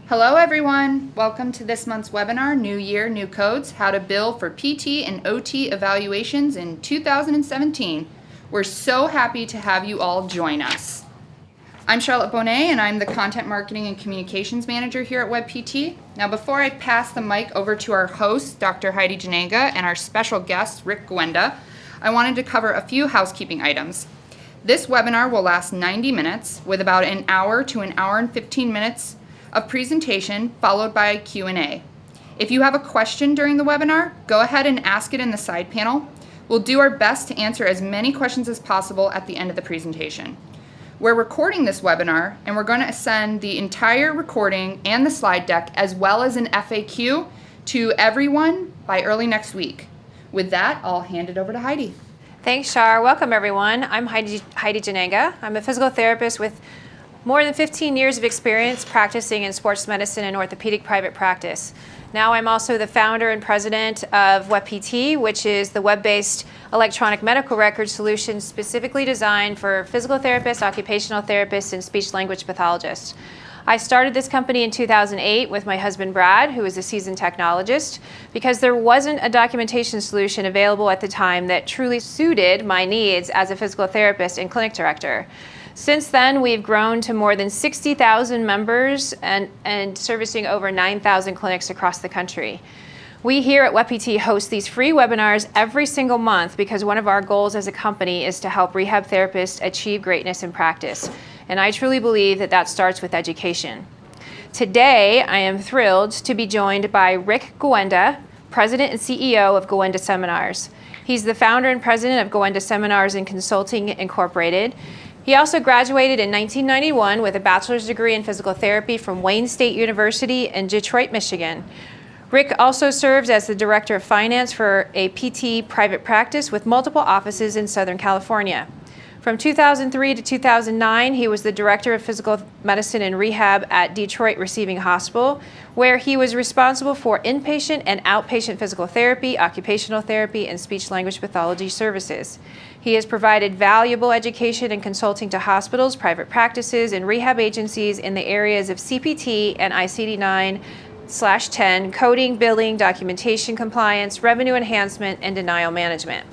Hello everyone! Welcome to this month's webinar, New Year, New Codes, How to Bill for PT and OT Evaluations in 2017. We're so happy to have you all join us. I'm Charlotte Bonet and I'm the Content Marketing and Communications Manager here at WebPT. Now before I pass the mic over to our host, Dr. Heidi Janega, and our special guest, Rick Gwenda, I wanted to cover a few housekeeping items. This webinar will last 90 minutes with about an hour to an hour and 15 minutes of presentation followed by a Q&A. If you have a question during the webinar, go ahead and ask it in the side panel. We'll do our best to answer as many questions as possible at the end of the presentation. We're recording this webinar and we're going to send the entire recording and the slide deck as well as an FAQ to everyone by early next week. With that, I'll hand it over to Heidi. Thanks, Char. Welcome, everyone. I'm Heidi Janega. I'm a physical therapist with more than 15 years of experience practicing in sports medicine and orthopedic private practice. Now I'm also the founder and president of WebPT, which is the web-based electronic medical record solution specifically designed for physical therapists, occupational therapists, and speech-language pathologists. I started this company in 2008 with my husband Brad, who is a seasoned technologist, because there wasn't a documentation solution available at the time that truly suited my needs as a physical therapist and clinic director. Since then, we've grown to more than 60,000 members and servicing over 9,000 clinics across the country. We here at WebPT host these free webinars every single month because one of our goals as a company is to help rehab therapists achieve greatness in practice. And I truly believe that that starts with education. Today, I am thrilled to be joined by Rick Gwenda, President and CEO of Gwenda Seminars. He's the founder and president of Gwenda Seminars and Consulting Incorporated. He also graduated in 1991 with a bachelor's degree in physical therapy from Wayne State University in Detroit, Michigan. Rick also serves as the director of finance for a PT private practice with multiple offices in Southern California. From 2003 to 2009, he was the director of physical medicine and rehab at Detroit Receiving Hospital, where he was responsible for inpatient and outpatient physical therapy, occupational therapy, and speech-language pathology services. He has provided valuable education and consulting to hospitals, private practices, and rehab agencies in the areas of CPT and ICD-9/10, coding, billing, documentation compliance, revenue enhancement, and denial management.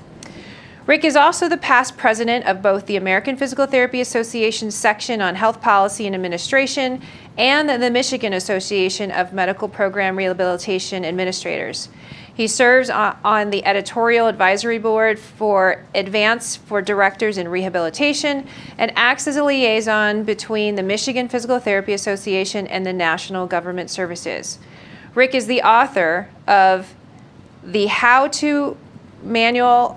Rick is also the past president of both the American Physical Therapy Association section on health policy and administration and the Michigan Association of Medical Program Rehabilitation Administrators. He serves on the editorial advisory board for Advance for Directors in Rehabilitation and acts as a liaison between the Michigan Physical Therapy Association and the National Government Services. Rick is the author of the How-To Manual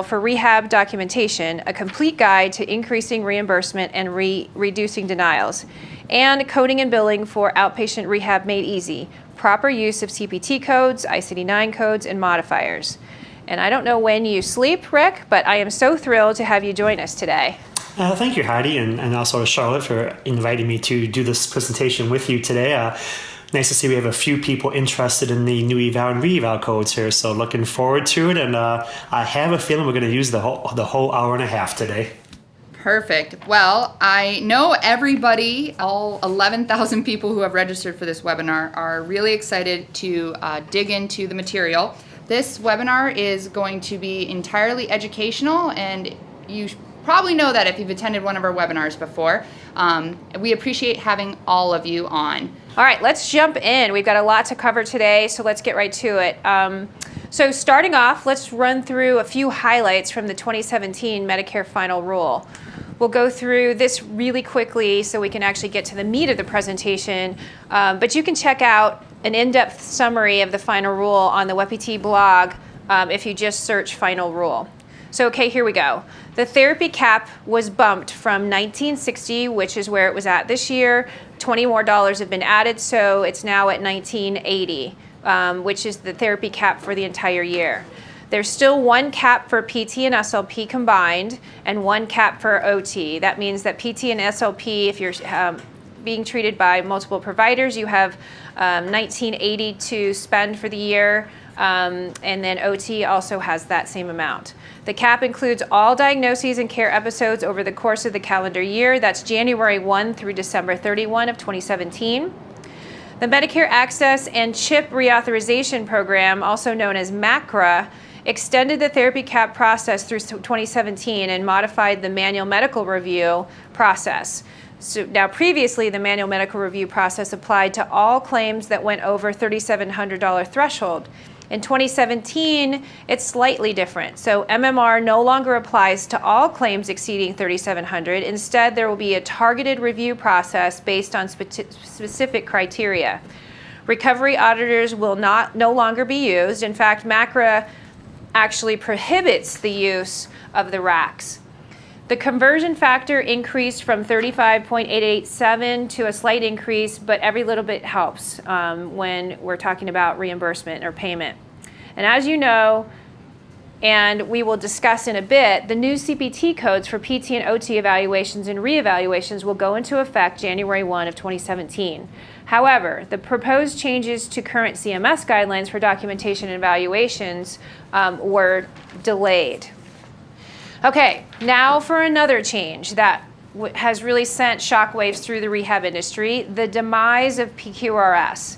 for Rehab Documentation, a complete guide to increasing reimbursement and reducing denials, and Coding and Billing for Outpatient Rehab Made Easy, proper use of CPT codes, ICD-9 codes, and modifiers. And I don't know when you sleep, Rick, but I am so thrilled to have you join us today. Thank you, Heidi, and also Charlotte for inviting me to do this presentation with you today. Nice to see we have a few people interested in the new eval and re-eval codes here, so looking forward to it. And I have a feeling we're going to use the whole hour and a half today. Perfect. Well, I know everybody, all 11,000 people who have registered for this webinar, are really excited to dig into the material. This webinar is going to be entirely educational, and you probably know that if you've attended one of our webinars before. We appreciate having all of you on. All right, let's jump in. We've got a lot to cover today, so let's get right to it. So starting off, let's run through a few highlights from the 2017 Medicare Final Rule. We'll go through this really quickly so we can actually get to the meat of the presentation, but you can check out an in-depth summary of the Final Rule on the WebPT blog if you just search Final Rule. So, okay, here we go. The therapy cap was bumped from $1960, which is where it was at this year. $20 more have been added, so it's now at $1980, which is the therapy cap for the entire year. There's still one cap for PT and SLP combined and one cap for OT. That means that PT and SLP, if you're being treated by multiple providers, you have $1980 to spend for the year. And then OT also has that same amount. The cap includes all diagnoses and care episodes over the course of the calendar year. That's January 1 through December 31 of 2017. The Medicare Access and CHIP Reauthorization Program, also known as MACRA, extended the therapy cap process through 2017 and modified the manual medical review process. So now previously, the manual medical review process applied to all claims that went over $3,700 threshold. In 2017, it's slightly different. So MMR no longer applies to all claims exceeding $3,700. Instead, there will be a targeted review process based on specific criteria. Recovery auditors will no longer be used. In fact, MACRA actually prohibits the use of the RACs. The conversion factor increased from 35.887 to a slight increase, but every little bit helps when we're talking about reimbursement or payment. And as you know, and we will discuss in a bit, the new CPT codes for PT and OT evaluations and reevaluations will go into effect January 1 of 2017. However, the proposed changes to current CMS guidelines for documentation and evaluations were delayed. Okay, now for another change that has really sent shockwaves through the rehab industry, the demise of PQRS.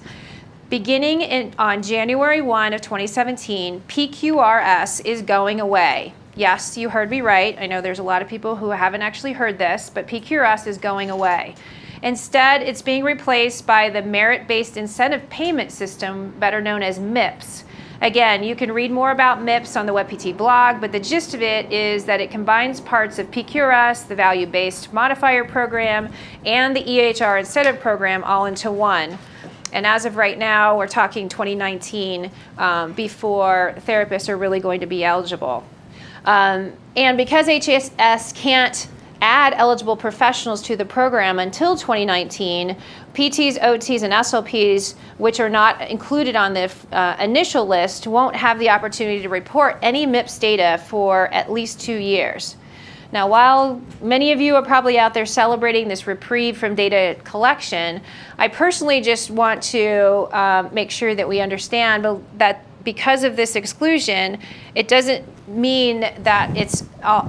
Beginning on January 1 of 2017, PQRS is going away. Yes, you heard me right. I know there's a lot of people who haven't actually heard this, but PQRS is going away. Instead, it's being replaced by the Merit-Based Incentive Payment System, better known as MIPS. Again, you can read more about MIPS on the WebPT blog, but the gist of it is that it combines parts of PQRS, the Value-Based Modifier Program, and the EHR Incentive Program all into one. And as of right now, we're talking 2019 before therapists are really going to be eligible. And because HSS can't add eligible professionals to the program until 2019, PTs, OTs, and SLPs, which are not included on the initial list, won't have the opportunity to report any MIPS data for at least 2 years. Now, while many of you are probably out there celebrating this reprieve from data collection, I personally just want to make sure that we understand that because of this exclusion, it doesn't mean that it's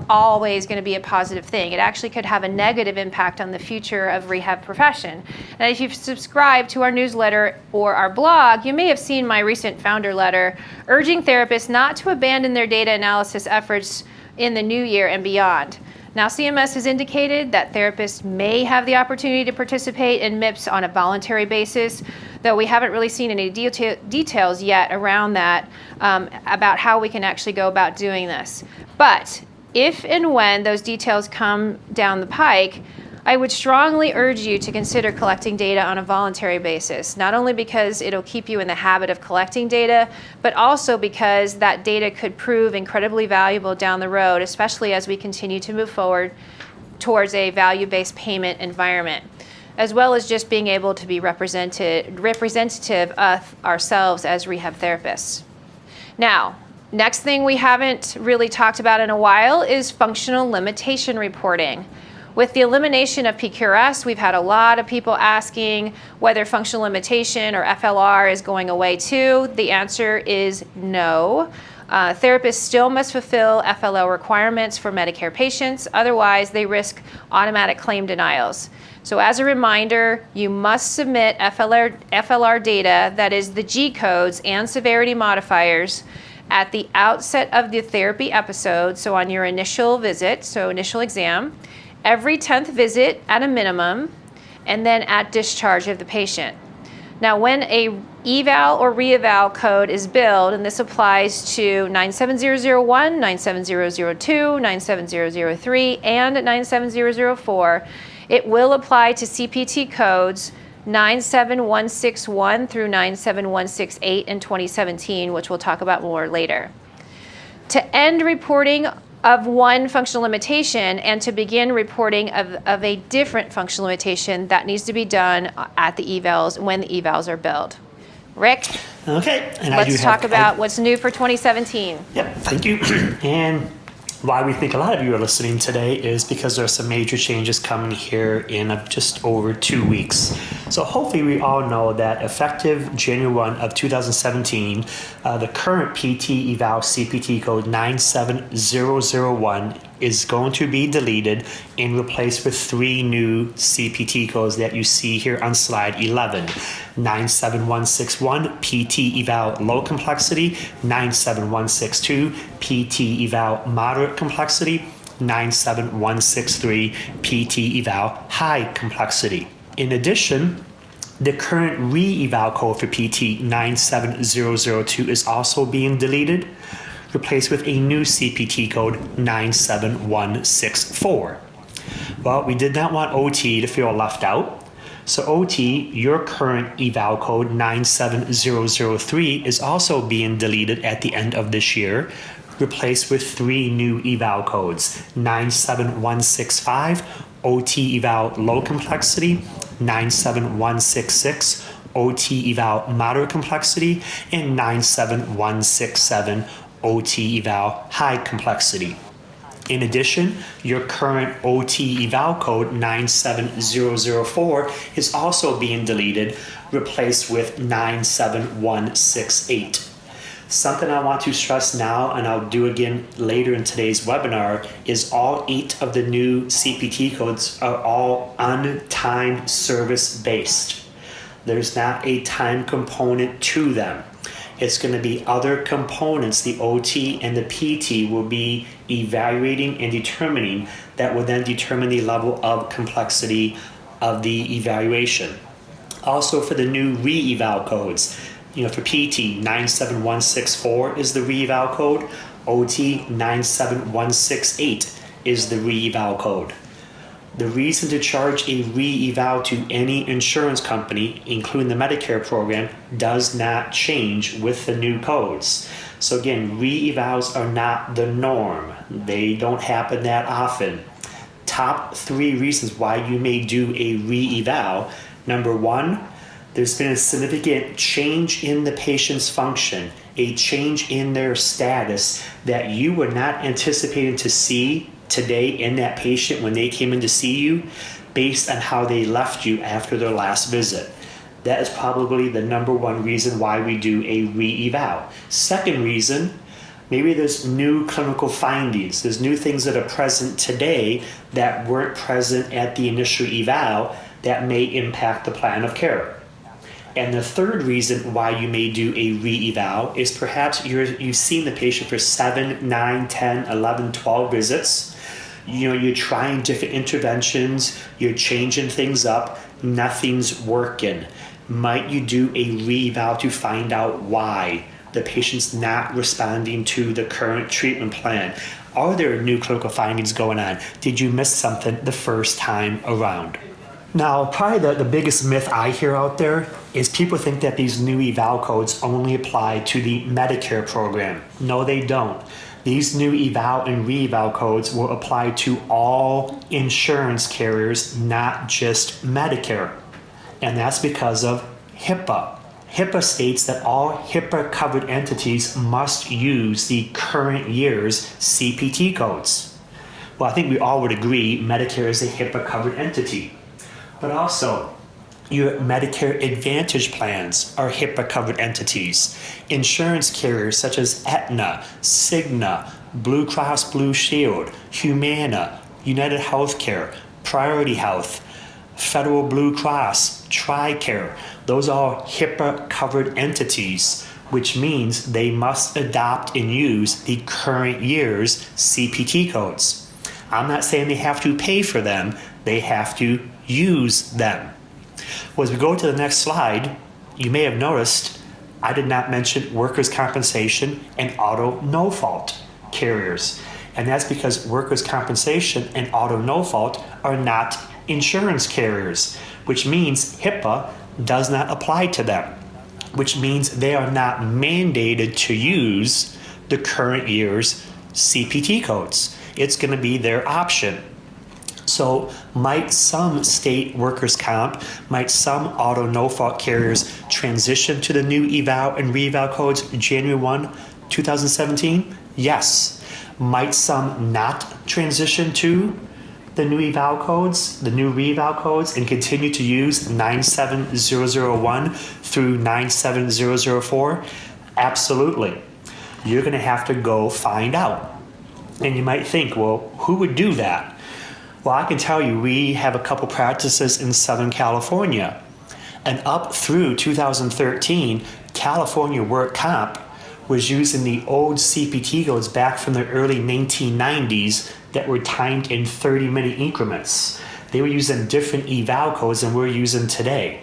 always going to be a positive thing. It actually could have a negative impact on the future of rehab profession. And if you've subscribed to our newsletter or our blog, you may have seen my recent founder letter urging therapists not to abandon their data analysis efforts in the new year and beyond. Now, CMS has indicated that therapists may have the opportunity to participate in MIPS on a voluntary basis, though we haven't really seen any details yet around that about how we can actually go about doing this. But if and when those details come down the pike, I would strongly urge you to consider collecting data on a voluntary basis, not only because it'll keep you in the habit of collecting data, but also because that data could prove incredibly valuable down the road, especially as we continue to move forward towards a value-based payment environment, as well as just being able to be representative of ourselves as rehab therapists. Now, next thing we haven't really talked about in a while is functional limitation reporting. With the elimination of PQRS, we've had a lot of people asking whether functional limitation or FLR is going away too. The answer is no. Therapists still must fulfill FLL requirements for Medicare patients, otherwise they risk automatic claim denials. So as a reminder, you must submit FLR data, that is the G codes and severity modifiers, at the outset of the therapy episode, so on your initial visit, so initial exam, every 10th visit at a minimum, and then at discharge of the patient. Now, when a eval or re-eval code is billed, and this applies to 97001, 97002, 97003, and 97004, it will apply to CPT codes 97161 through 97168 in 2017, which we'll talk about more later. To end reporting of one functional limitation and to begin reporting of a different functional limitation, that needs to be done at the evals when the evals are billed. Rick? Okay. And let's talk about what's new for 2017. Yep, thank you. And why we think a lot of you are listening today is because there are some major changes coming here in just over 2 weeks. So hopefully we all know that effective January 1 of 2017, the current PT eval CPT code 97001 is going to be deleted and replaced with 3 new CPT codes that you see here on slide 11. 97161 PT eval low complexity, 97162 PT eval moderate complexity, 97163 PT eval high complexity. In addition, the current re-eval code for PT 97002 is also being deleted, replaced with a new CPT code 97164. Well, we did not want OT to feel left out. So OT, your current eval code 97003 is also being deleted at the end of this year, replaced with 3 new eval codes, 97165 OT eval low complexity, 97166 OT eval moderate complexity, and 97167 OT eval high complexity. In addition, your current OT eval code 97004 is also being deleted, replaced with 97168. Something I want to stress now, and I'll do again later in today's webinar, is all 8 of the new CPT codes are all untimed service based. There's not a time component to them. It's going to be other components the OT and the PT will be evaluating and determining that will then determine the level of complexity of the evaluation. Also for the new re-eval codes, for PT 97164 is the re-eval code, OT 97168 is the re-eval code. The reason to charge a re-eval to any insurance company, including the Medicare program, does not change with the new codes. So again, re-evals are not the norm. They don't happen that often. Top 3 reasons why you may do a re-eval. Number 1, there's been a significant change in the patient's function, a change in their status that you were not anticipating to see today in that patient when they came in to see you based on how they left you after their last visit. That is probably the number 1 reason why we do a re-eval. Second reason, maybe there's new clinical findings. There's new things that are present today that weren't present at the initial eval that may impact the plan of care. And the third reason why you may do a re-eval is perhaps you've seen the patient for 7, 9, 10, 11, 12 visits. You're trying different interventions, you're changing things up, nothing's working. Might you do a re-eval to find out why the patient's not responding to the current treatment plan? Are there new clinical findings going on? Did you miss something the first time around? Now, probably the biggest myth I hear out there is people think that these new eval codes only apply to the Medicare program. No, they don't. These new eval and re-eval codes will apply to all insurance carriers, not just Medicare. And that's because of HIPAA. HIPAA states that all HIPAA-covered entities must use the current year's CPT codes. Well, I think we all would agree Medicare is a HIPAA-covered entity. But also, your Medicare Advantage plans are HIPAA-covered entities. Insurance carriers such as Aetna, Cigna, Blue Cross Blue Shield, Humana, United Healthcare, Priority Health, Federal Blue Cross, TRICARE, those are HIPAA-covered entities, which means they must adopt and use the current year's CPT codes. I'm not saying they have to pay for them, they have to use them. Well, as we go to the next slide, you may have noticed I did not mention workers' compensation and auto no-fault carriers. And that's because workers' compensation and auto no-fault are not insurance carriers, which means HIPAA does not apply to them, which means they are not mandated to use the current year's CPT codes. It's going to be their option. So might some state workers' comp, might some auto no-fault carriers transition to the new eval and re-eval codes January 1, 2017? Yes. Might some not transition to the new eval codes, the new re-eval codes, and continue to use 97001 through 97004? Absolutely. You're going to have to go find out. And you might think, well, who would do that? Well, I can tell you, we have a couple practices in Southern California. And up through 2013, California Work Comp was using the old CPT codes back from the early 1990s that were timed in 30-minute increments. They were using different eval codes than we're using today.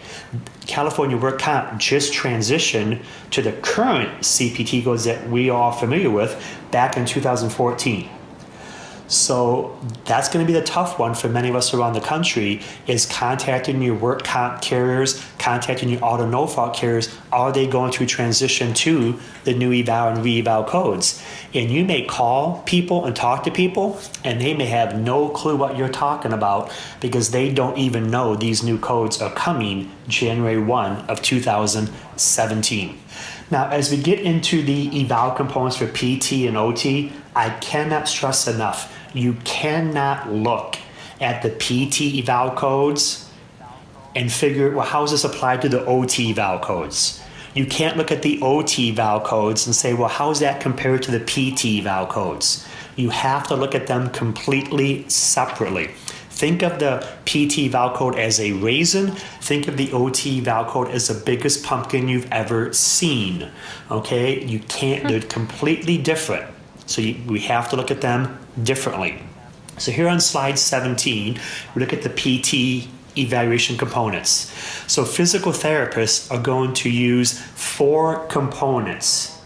California Work Comp just transitioned to the current CPT codes that we are all familiar with back in 2014. So that's going to be the tough one for many of us around the country, is contacting your work comp carriers, contacting your auto no-fault carriers. Are they going to transition to the new eval and re-eval codes? And you may call people and talk to people, and they may have no clue what you're talking about because they don't even know these new codes are coming January 1 of 2017. Now, as we get into the eval components for PT and OT, I cannot stress enough, you cannot look at the PT eval codes and figure, well, how is this applied to the OT eval codes? You can't look at the OT eval codes and say, well, how is that compared to the PT eval codes? You have to look at them completely separately. Think of the PT eval code as a raisin. Think of the OT eval code as the biggest pumpkin you've ever seen. Okay, you can't, they're completely different. So we have to look at them differently. So here on slide 17, we look at the PT evaluation components. So physical therapists are going to use 4 components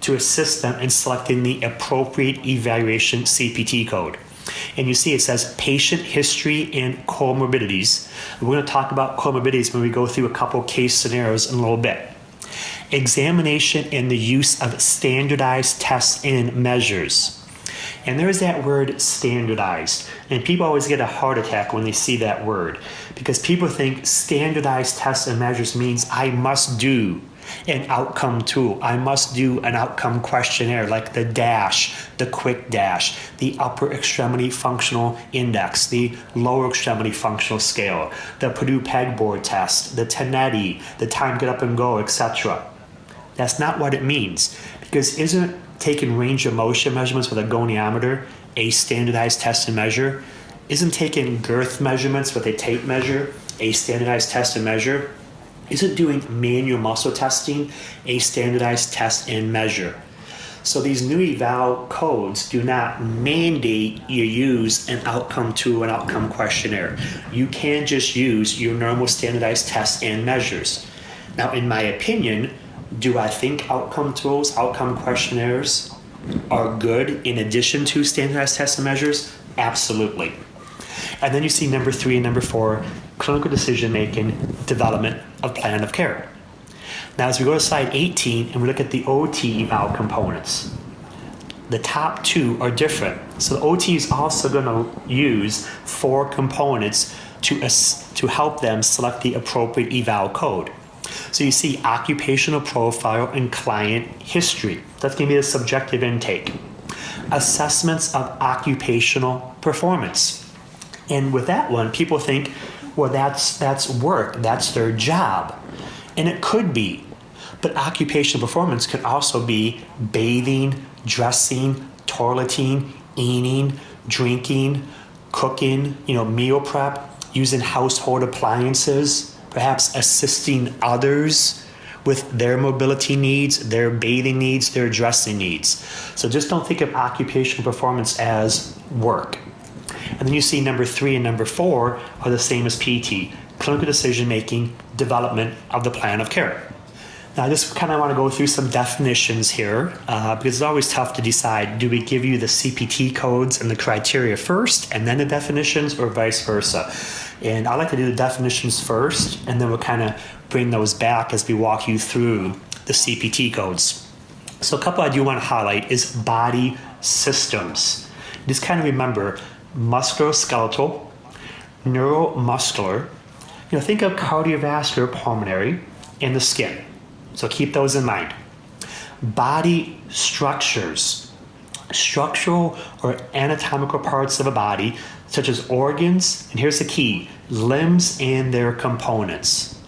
to assist them in selecting the appropriate evaluation CPT code. And you see it says patient history and comorbidities. We're going to talk about comorbidities when we go through a couple case scenarios in a little bit. Examination and the use of standardized tests and measures. And there's that word standardized. And people always get a heart attack when they see that word, because people think standardized tests and measures means I must do an outcome tool. I must do an outcome questionnaire like the DASH, the quick DASH, the upper extremity functional index, the lower extremity functional scale, the Purdue pegboard test, the Tenetti, the time get up and go, etc. That's not what it means, because isn't taking range of motion measurements with a goniometer a standardized test and measure? Isn't taking girth measurements with a tape measure a standardized test and measure? Isn't doing manual muscle testing a standardized test and measure? So these new eval codes do not mandate you use an outcome tool, an outcome questionnaire. You can just use your normal standardized tests and measures. Now, in my opinion, do I think outcome tools, outcome questionnaires are good in addition to standardized tests and measures? Absolutely. And then you see number 3 and number 4, clinical decision-making, development of plan of care. Now, as we go to slide 18 and we look at the OT eval components, the top 2 are different. So the OT is also going to use 4 components to help them select the appropriate eval code. So you see occupational profile and client history. That's going to be the subjective intake. Assessments of occupational performance. And with that one, people think, well, that's work, that's their job. And it could be. But occupational performance could also be bathing, dressing, toileting, eating, drinking, cooking, meal prep, using household appliances, perhaps assisting others with their mobility needs, their bathing needs, their dressing needs. So just don't think of occupational performance as work. And then you see number 3 and number 4 are the same as PT, clinical decision-making, development of the plan of care. Now, I just kind of want to go through some definitions here because it's always tough to decide, do we give you the CPT codes and the criteria first and then the definitions, or vice versa? And I like to do the definitions first, and then we'll kind of bring those back as we walk you through the CPT codes. So a couple I do want to highlight is body systems. Just kind of remember musculoskeletal, neuromuscular. Think of cardiovascular, pulmonary, and the skin. So keep those in mind. Body structures. Structural or anatomical parts of a body, such as organs, and here's the key, limbs and their components.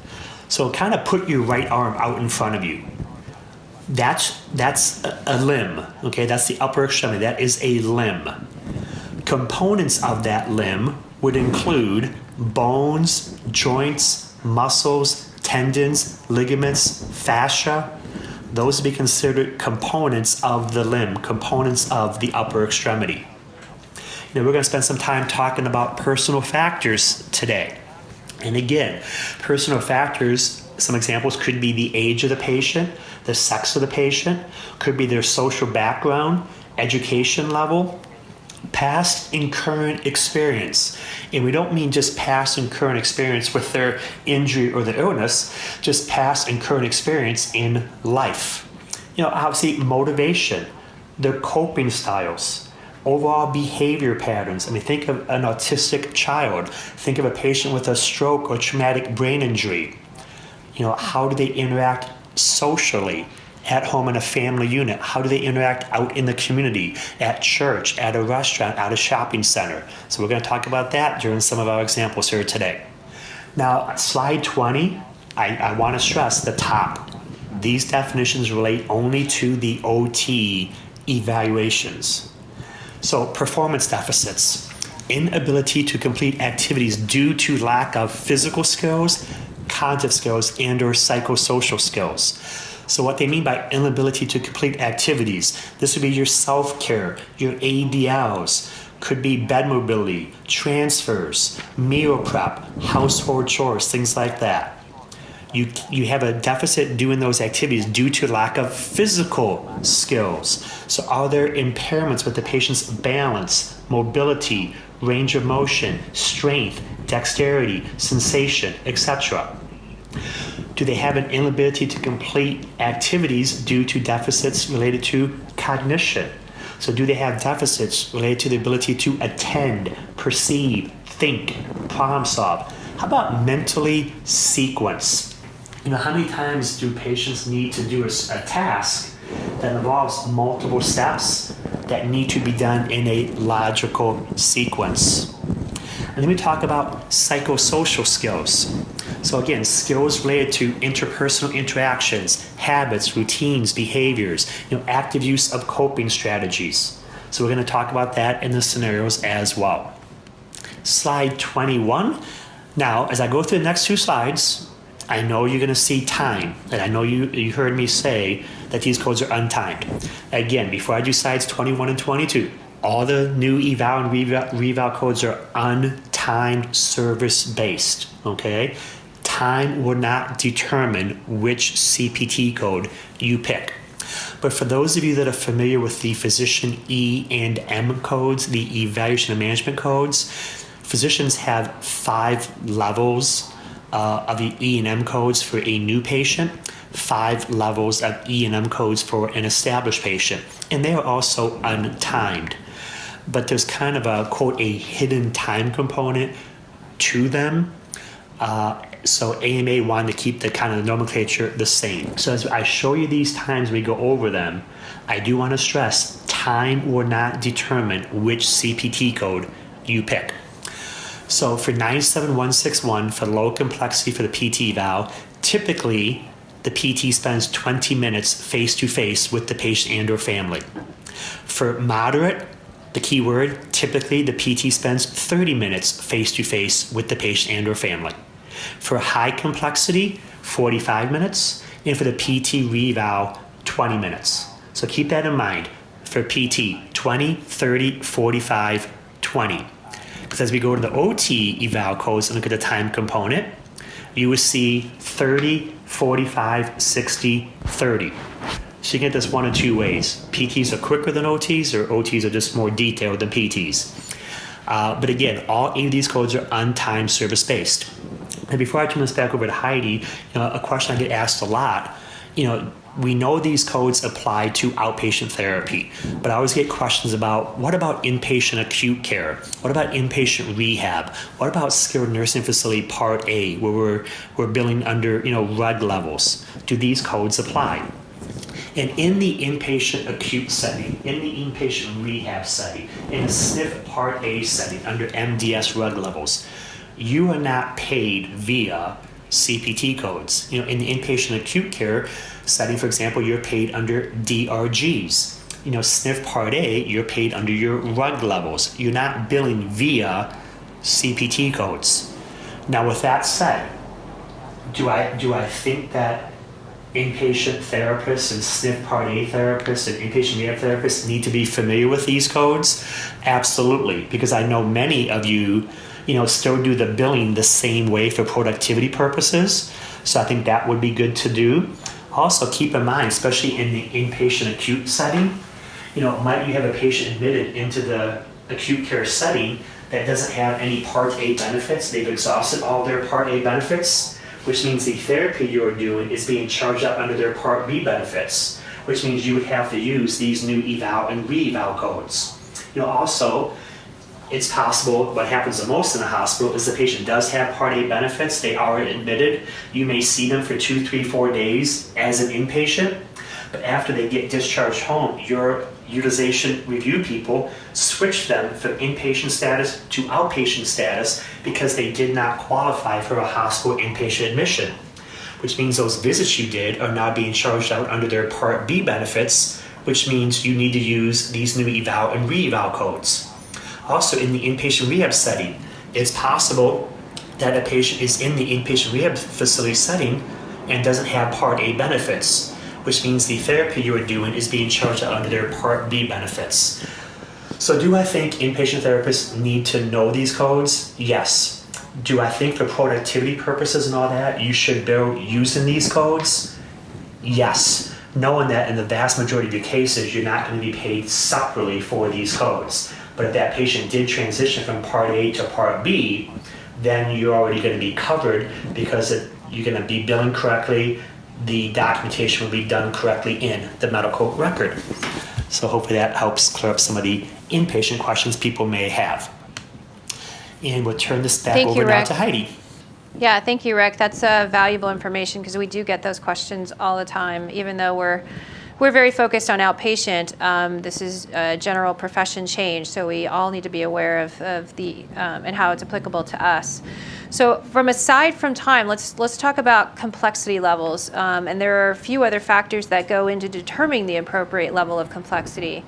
So kind of put your right arm out in front of you. That's a limb, okay? That's the upper extremity. That is a limb. Components of that limb would include bones, joints, muscles, tendons, ligaments, fascia. Those would be considered components of the limb, components of the upper extremity. Now we're going to spend some time talking about personal factors today. And again, personal factors, some examples could be the age of the patient, the sex of the patient, could be their social background, education level, past and current experience. And we don't mean just past and current experience with their injury or their illness, just past and current experience in life. Obviously motivation, their coping styles, overall behavior patterns. Think of an autistic child. Think of a patient with a stroke or traumatic brain injury. How do they interact socially? At home in a family unit? How do they interact out in the community, at church, at a restaurant, at a shopping center? So we're going to talk about that during some of our examples here today. Now, slide 20, I want to stress the top. These definitions relate only to the OT evaluations. So performance deficits, inability to complete activities due to lack of physical skills, cognitive skills, and or psychosocial skills. So what they mean by inability to complete activities, this would be your self-care, your ADLs, could be bed mobility, transfers, meal prep, household chores, things like that. You have a deficit doing those activities due to lack of physical skills. So are there impairments with the patient's balance, mobility, range of motion, strength, dexterity, sensation, etc.? Do they have an inability to complete activities due to deficits related to cognition? So do they have deficits related to the ability to attend, perceive, think, problem solve? How about mentally sequence? How many times do patients need to do a task that involves multiple steps that need to be done in a logical sequence? And then we talk about psychosocial skills. So again, skills related to interpersonal interactions, habits, routines, behaviors, active use of coping strategies. So we're going to talk about that in the scenarios as well. Slide 21. Now, as I go through the next two slides, I know you're going to see time, and I know you heard me say that these codes are untimed. Again, before I do slides 21 and 22, all the new eval and reval codes are untimed service-based, okay? Time will not determine which CPT code you pick. But for those of you that are familiar with the physician E and M codes, the evaluation and management codes, physicians have 5 levels of the E and M codes for a new patient, 5 levels of E and M codes for an established patient, and they are also untimed. But there's kind of a, quote, a hidden time component to them. So AMA wanted to keep the kind of nomenclature the same. So as I show you these times, we go over them, I do want to stress time will not determine which CPT code you pick. So for 97161, for low complexity for the PT eval, typically the PT spends 20 minutes face-to-face with the patient and or family. For moderate, the key word, typically the PT spends 30 minutes face-to-face with the patient and or family. For high complexity, 45 minutes, and for the PT reval, 20 minutes. So keep that in mind. For PT, 20, 30, 45, 20. Because as we go to the OT eval codes and look at the time component, you will see 30, 45, 60, 30. So you get this one of two ways. PTs are quicker than OTs, or OTs are just more detailed than PTs. But again, all 8 of these codes are untimed service-based. And before I turn this back over to Heidi, a question I get asked a lot, we know these codes apply to outpatient therapy, but I always get questions about, what about inpatient acute care? What about inpatient rehab? What about skilled nursing facility Part A, where we're billing under, RUG levels? Do these codes apply? And in the inpatient acute setting, in the inpatient rehab setting, in a SNF Part A setting under MDS RUG levels, you are not paid via CPT codes. In the inpatient acute care setting, for example, you're paid under DRGs. SNF Part A, you're paid under your RUG levels. You're not billing via CPT codes. Now, with that said, do I think that inpatient therapists and SNF Part A therapists and inpatient rehab therapists need to be familiar with these codes? Absolutely, because I know many of you, still do the billing the same way for productivity purposes. So I think that would be good to do. Also, keep in mind, especially in the inpatient acute setting, might you have a patient admitted into the acute care setting that doesn't have any Part A benefits. They've exhausted all their Part A benefits, which means the therapy you're doing is being charged up under their Part B benefits, which means you would have to use these new eval and re-eval codes. Also, it's possible, what happens the most in the hospital is the patient does have Part A benefits, they are admitted, you may see them for 2, 3, 4 days as an inpatient, but after they get discharged home, your utilization review people switch them from inpatient status to outpatient status because they did not qualify for a hospital inpatient admission, which means those visits you did are now being charged out under their Part B benefits, which means you need to use these new eval and re-eval codes. Also, in the inpatient rehab setting, it's possible that a patient is in the inpatient rehab facility setting and doesn't have Part A benefits, which means the therapy you are doing is being charged out under their Part B benefits. So do I think inpatient therapists need to know these codes? Yes. Do I think for productivity purposes and all that, you should bill using these codes? Yes. Knowing that in the vast majority of your cases, you're not going to be paid separately for these codes. But if that patient did transition from Part A to Part B, then you're already going to be covered because you're going to be billing correctly, the documentation will be done correctly in the medical record. So hopefully that helps clear up some of the inpatient questions people may have. And we'll turn this back over now to Heidi. Yeah, thank you, Rick. That's valuable information because we do get those questions all the time, even though we're very focused on outpatient. This is a general profession change, so we all need to be aware of the and how it's applicable to us. So aside from time, let's talk about complexity levels. And there are a few other factors that go into determining the appropriate level of complexity.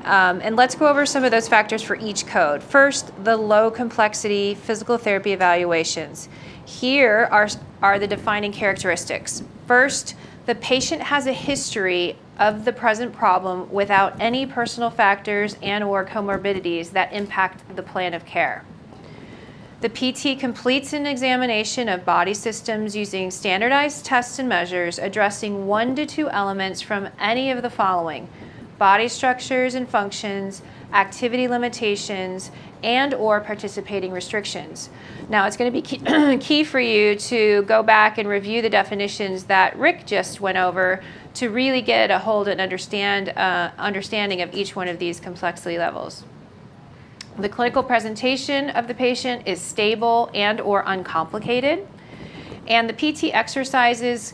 And let's go over some of those factors for each code. First, the low complexity physical therapy evaluations. Here are the defining characteristics. First, the patient has a history of the present problem without any personal factors and/or comorbidities that impact the plan of care. The PT completes an examination of body systems using standardized tests and measures addressing 1 to 2 elements from any of the following: body structures and functions, activity limitations, and/or participating restrictions. Now, it's going to be key for you to go back and review the definitions that Rick just went over to really get a hold and understanding of each one of these complexity levels. The clinical presentation of the patient is stable and/or uncomplicated, and the PT exercises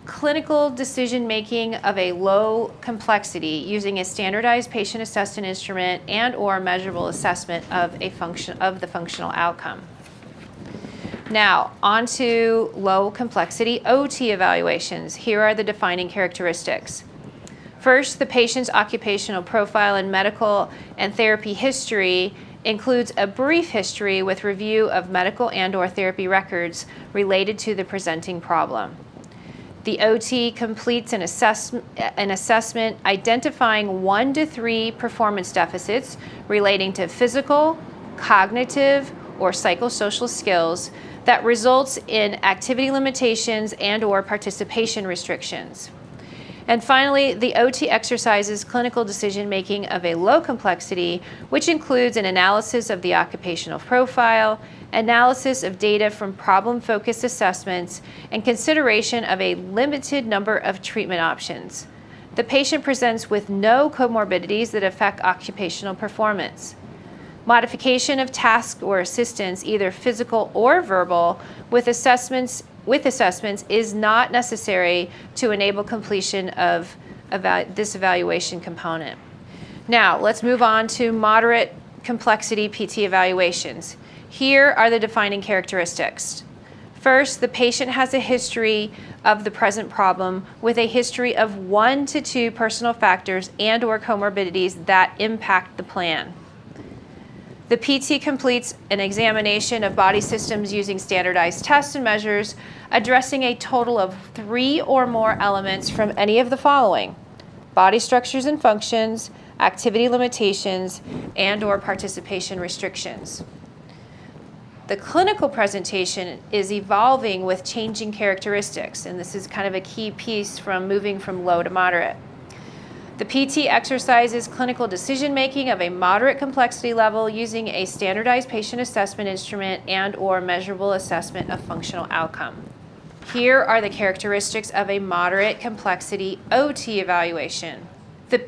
clinical decision-making of a low complexity using a standardized patient-assessed instrument and/or measurable assessment of the functional outcome. Now, on to low complexity OT evaluations. Here are the defining characteristics. First, the patient's occupational profile and medical and therapy history includes a brief history with review of medical and/or therapy records related to the presenting problem. The OT completes an assessment identifying 1 to 3 performance deficits relating to physical, cognitive, or psychosocial skills that results in activity limitations and/or participation restrictions. And finally, the OT exercises clinical decision-making of a low complexity, which includes an analysis of the occupational profile, analysis of data from problem-focused assessments, and consideration of a limited number of treatment options. The patient presents with no comorbidities that affect occupational performance. Modification of tasks or assistance, either physical or verbal, with assessments is not necessary to enable completion of this evaluation component. Now, let's move on to moderate complexity PT evaluations. Here are the defining characteristics. First, the patient has a history of the present problem with a history of 1 to 2 personal factors and/or comorbidities that impact the plan. The PT completes an examination of body systems using standardized tests and measures, addressing a total of 3 or more elements from any of the following: body structures and functions, activity limitations, and/or participation restrictions. The clinical presentation is evolving with changing characteristics, and this is kind of a key piece from moving from low to moderate. The PT exercises clinical decision-making of a moderate complexity level using a standardized patient assessment instrument and/or measurable assessment of functional outcome. Here are the characteristics of a moderate complexity OT evaluation. The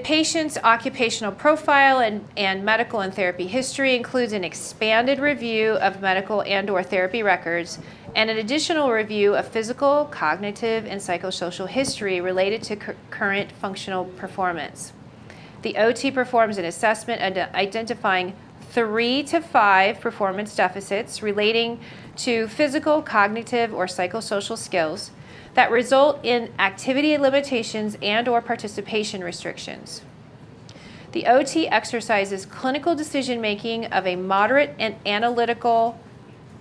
patient's occupational profile and medical and therapy history includes an expanded review of medical and/or therapy records and an additional review of physical, cognitive, and psychosocial history related to current functional performance. The OT performs an assessment identifying 3 to 5 performance deficits relating to physical, cognitive, or psychosocial skills that result in activity limitations and/or participation restrictions. The OT exercises clinical decision-making of a moderate and analytical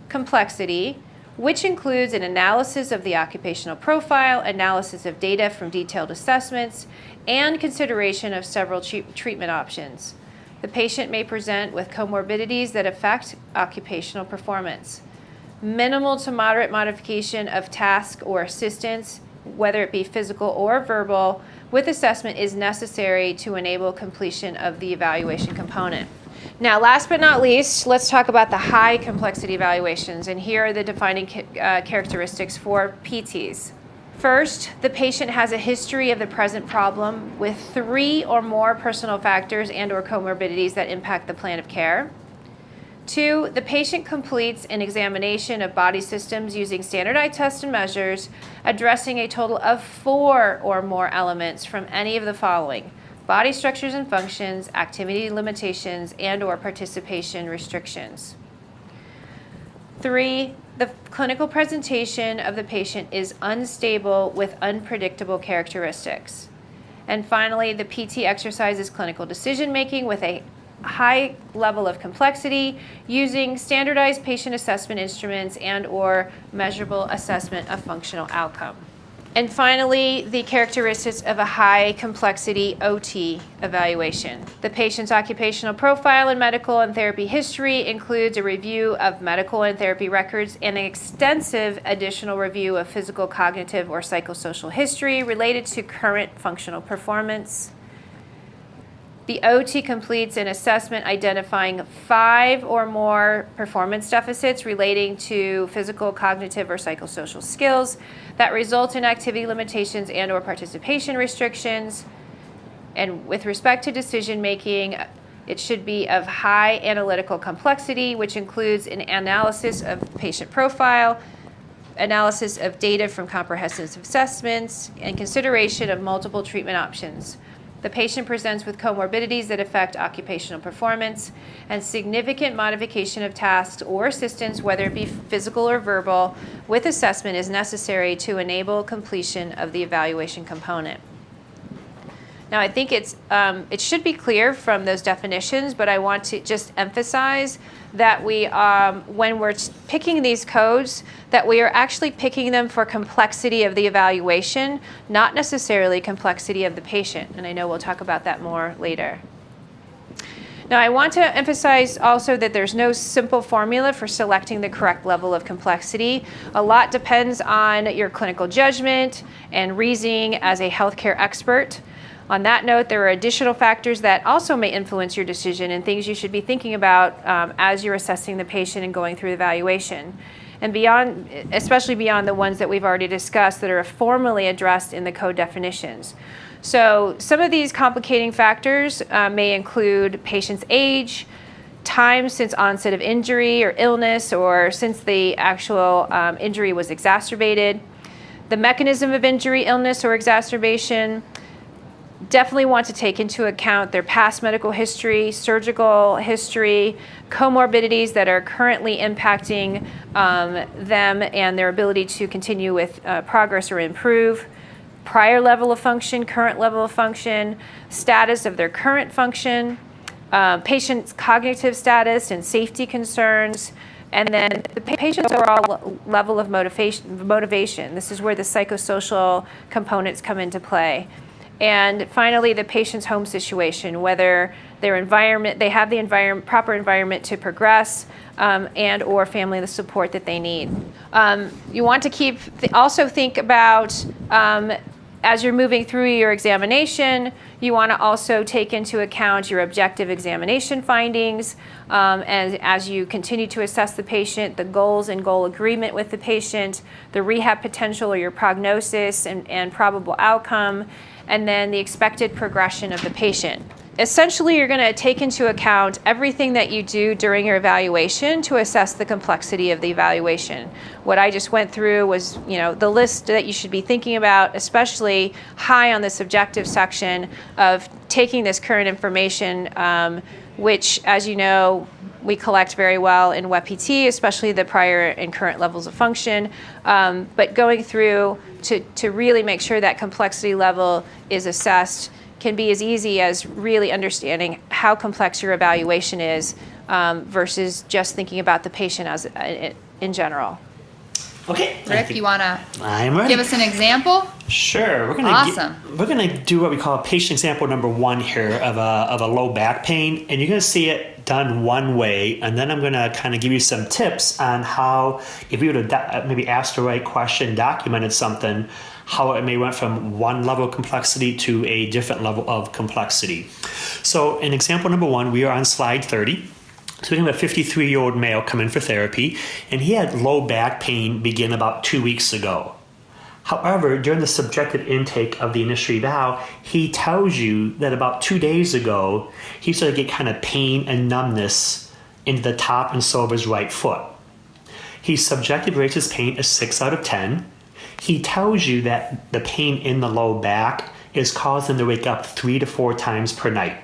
complexity, which includes an analysis of the occupational profile, analysis of data from detailed assessments, and consideration of several treatment options. The patient may present with comorbidities that affect occupational performance. Minimal to moderate modification of task or assistance, whether it be physical or verbal, with assessment is necessary to enable completion of the evaluation component. Now, last but not least, let's talk about the high complexity evaluations, and here are the defining characteristics for PTs. First, the patient has a history of the present problem with 3 or more personal factors and/or comorbidities that impact the plan of care. 2, the patient completes an examination of body systems using standardized tests and measures, addressing a total of 4 or more elements from any of the following: body structures and functions, activity limitations, and/or participation restrictions. 3, the clinical presentation of the patient is unstable with unpredictable characteristics. And finally, the PT exercises clinical decision-making with a high level of complexity using standardized patient assessment instruments and/or measurable assessment of functional outcome. And finally, the characteristics of a high complexity OT evaluation. The patient's occupational profile and medical and therapy history includes a review of medical and therapy records and an extensive additional review of physical, cognitive, or psychosocial history related to current functional performance. The OT completes an assessment identifying 5 or more performance deficits relating to physical, cognitive, or psychosocial skills that result in activity limitations and/or participation restrictions. And with respect to decision making, it should be of high analytical complexity, which includes an analysis of patient profile, analysis of data from comprehensive assessments, and consideration of multiple treatment options. The patient presents with comorbidities that affect occupational performance, and significant modification of tasks or assistance, whether it be physical or verbal, with assessment is necessary to enable completion of the evaluation component. Now, I think it should be clear from those definitions, but I want to just emphasize that when we're picking these codes, that we are actually picking them for complexity of the evaluation, not necessarily complexity of the patient. And I know we'll talk about that more later. Now, I want to emphasize also that there's no simple formula for selecting the correct level of complexity. A lot depends on your clinical judgment and reasoning as a healthcare expert. On that note, there are additional factors that also may influence your decision and things you should be thinking about as you're assessing the patient and going through the evaluation. And beyond, especially beyond the ones that we've already discussed that are formally addressed in the code definitions. So some of these complicating factors may include patient's age, time since onset of injury or illness, or since the actual injury was exacerbated, the mechanism of injury, illness, or exacerbation, definitely want to take into account their past medical history, surgical history, comorbidities that are currently impacting them and their ability to continue with progress or improve, prior level of function, current level of function, status of their current function, patient's cognitive status and safety concerns, and then the patient's overall level of motivation. This is where the psychosocial components come into play. And finally, the patient's home situation, whether their environment, they have the proper environment to progress, and or family the support that they need. You want to also think about, as you're moving through your examination, you want to also take into account your objective examination findings, and as you continue to assess the patient, the goals and goal agreement with the patient, the rehab potential or your prognosis and probable outcome, and then the expected progression of the patient. Essentially, you're going to take into account everything that you do during your evaluation to assess the complexity of the evaluation. What I just went through was, the list that you should be thinking about, especially high on the subjective section of taking this current information, which, as you know, we collect very well in WebPT, especially the prior and current levels of function, but going through to really make sure that complexity level is assessed can be as easy as really understanding how complex your evaluation is versus just thinking about the patient as in general. Okay. Rick, you want to I'm give us an example? Sure. We're gonna do what we call patient example number 1 here of a low back pain, and you're gonna see it done one way, and then I'm gonna kind of give you some tips on how, if you would have maybe asked the right question, documented something, how it may went from one level of complexity to a different level of complexity. So in example number 1, we are on slide 30. So we have a 53-year-old male come in for therapy, and he had low back pain begin about 2 weeks ago. However, during the subjective intake of the initial eval, he tells you that about 2 days ago, he started to get kind of pain and numbness into the top and sole of his right foot. He subjectively rates his pain as 6 out of 10. He tells you that the pain in the low back is causing him to wake up 3 to 4 times per night.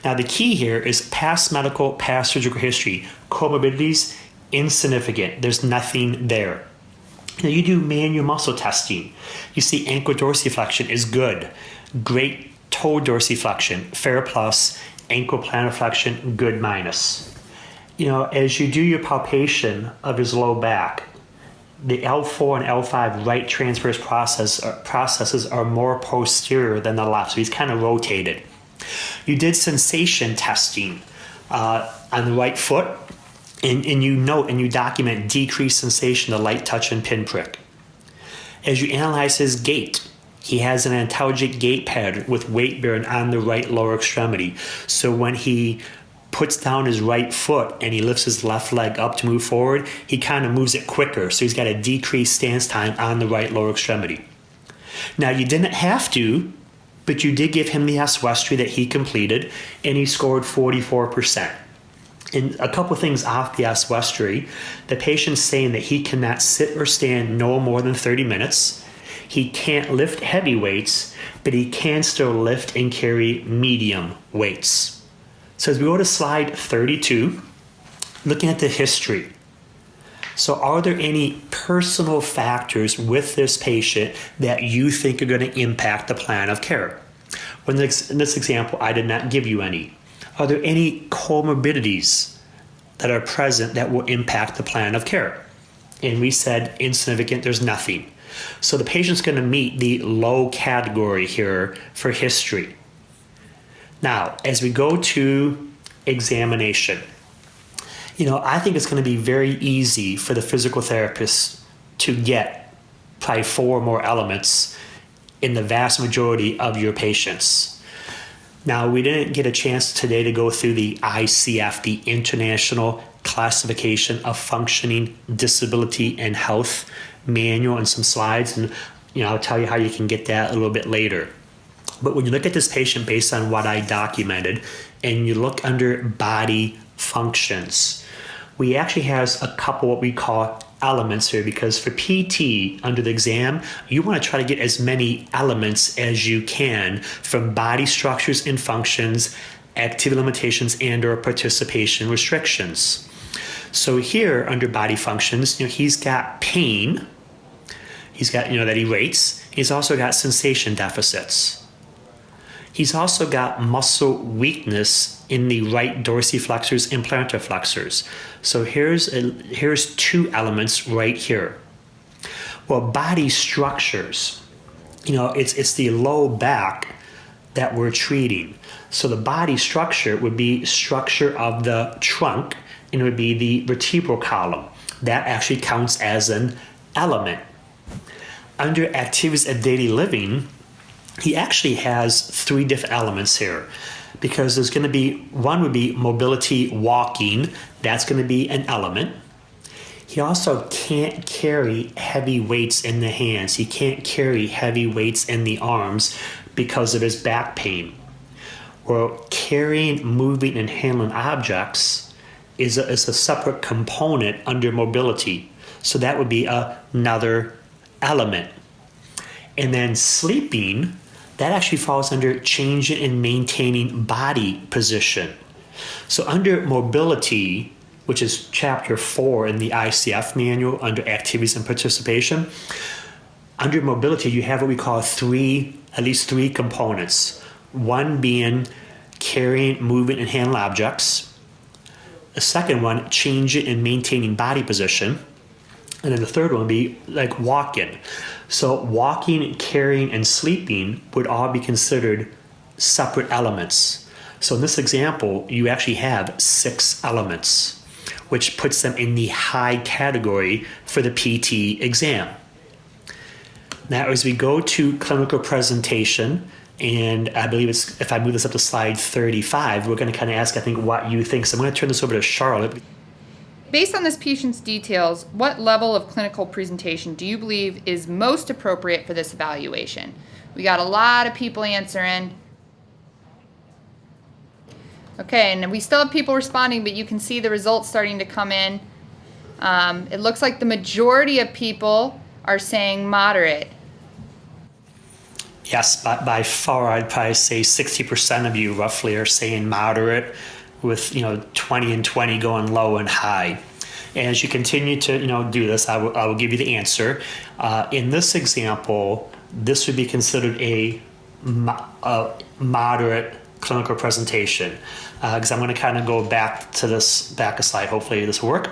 Now, the key here is past medical, past surgical history. Comorbidities, insignificant. There's nothing there. Now, you do manual muscle testing. You see ankle dorsiflexion is good. Great toe dorsiflexion, fair plus. Ankle plantar flexion, good minus. As you do your palpation of his low back, the L4 and L5 right transverse processes are more posterior than the left, so he's kind of rotated. You did sensation testing on the right foot, and you note and you document decreased sensation to light touch and pinprick. As you analyze his gait, he has an antalgic gait pattern with weight bearing on the right lower extremity. So when he puts down his right foot and he lifts his left leg up to move forward, he kind of moves it quicker. So he's got a decreased stance time on the right lower extremity. Now, you didn't have to, but you did give him the S-Westry that he completed, and he scored 44%. And a couple things off the S-Westry, the patient's saying that he cannot sit or stand no more than 30 minutes. He can't lift heavy weights, but he can still lift and carry medium weights. So as we go to slide 32, looking at the history. So are there any personal factors with this patient that you think are going to impact the plan of care? In this example, I did not give you any. Are there any comorbidities that are present that will impact the plan of care? And we said insignificant, there's nothing. So the patient's going to meet the low category here for history. Now, as we go to examination, I think it's going to be very easy for the physical therapist to get probably 4 more elements in the vast majority of your patients. Now, we didn't get a chance today to go through the ICF, the International Classification of Functioning, Disability, and Health manual, and some slides, and I'll tell you how you can get that a little bit later. But when you look at this patient based on what I documented, and you look under body functions, we actually have a couple what we call elements here because for PT under the exam, you want to try to get as many elements as you can from body structures and functions, activity limitations, and or participation restrictions. So here under body functions, he's got pain. He's got, that he rates. He's also got sensation deficits. He's also got muscle weakness in the right dorsiflexors and plantar flexors. So here's two elements right here. Well, body structures, it's the low back that we're treating. So the body structure would be structure of the trunk, and it would be the vertebral column. That actually counts as an element. Under activities of daily living, he actually has three different elements here because there's going to be, one would be mobility walking. That's going to be an element. He also can't carry heavy weights in the hands. He can't carry heavy weights in the arms because of his back pain. Well, carrying, moving, and handling objects is a separate component under mobility. So that would be another element. And then sleeping, that actually falls under changing and maintaining body position. So under mobility, which is chapter 4 in the ICF manual under activities and participation, under mobility you have what we call at least three components. One being carrying, moving, and handling objects. The second one, changing and maintaining body position. And then the third one would be like walking. So walking, carrying, and sleeping would all be considered separate elements. So in this example, you actually have 6 elements, which puts them in the high category for the PT exam. Now, as we go to clinical presentation, and I believe it's, if I move this up to slide 35, we're going to kind of ask, I think, what you think. So I'm going to turn this over to Charlotte. Based on this patient's details, what level of clinical presentation do you believe is most appropriate for this evaluation? We got a lot of people answering. Okay, and we still have people responding, but you can see the results starting to come in. It looks like the majority of people are saying moderate. Yes, by far, I'd probably say 60% of you roughly are saying moderate, with 20 and 20 going low and high. And as you continue to do this, I will give you the answer. In this example, this would be considered a moderate clinical presentation, because I'm going to kind of go back to this back a slide. Hopefully this will work.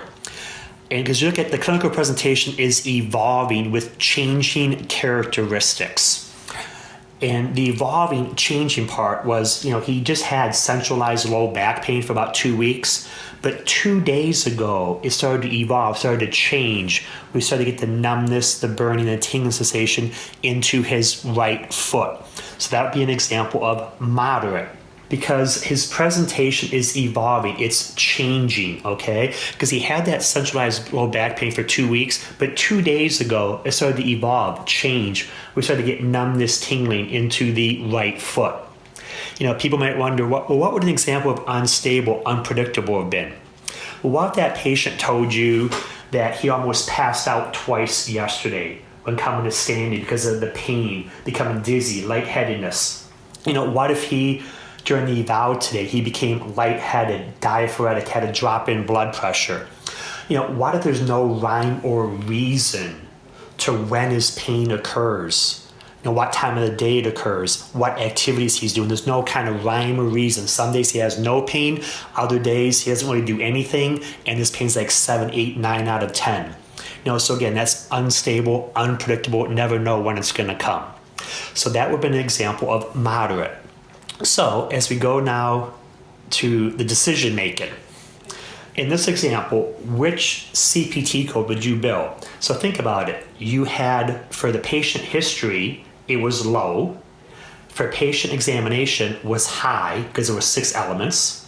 And because you look at the clinical presentation is evolving with changing characteristics. And the evolving, changing part was, he just had centralized low back pain for about 2 weeks. But 2 days ago, it started to evolve, started to change. We started to get the numbness, the burning, the tingling sensation into his right foot. So that would be an example of moderate. Because his presentation is evolving, it's changing, okay? Because he had that centralized low back pain for 2 weeks, but 2 days ago, it started to evolve, change. We started to get numbness, tingling into the right foot. People might wonder, what would an example of unstable, unpredictable have been? Well, what if that patient told you that he almost passed out twice yesterday when coming to standing because of the pain, becoming dizzy, lightheadedness? What if during the eval today, he became lightheaded, diaphoretic, had a drop in blood pressure? What if there's no rhyme or reason to when his pain occurs? What time of the day it occurs, what activities he's doing. There's no kind of rhyme or reason. Some days he has no pain, other days he doesn't really do anything, and his pain's like 7, 8, 9 out of 10. So again, that's unstable, unpredictable, never know when it's going to come. So that would be an example of moderate. So as we go now to the decision making, in this example, which CPT code would you bill? So think about it. You had, for the patient history, it was low. For patient examination was high because there were 6 elements.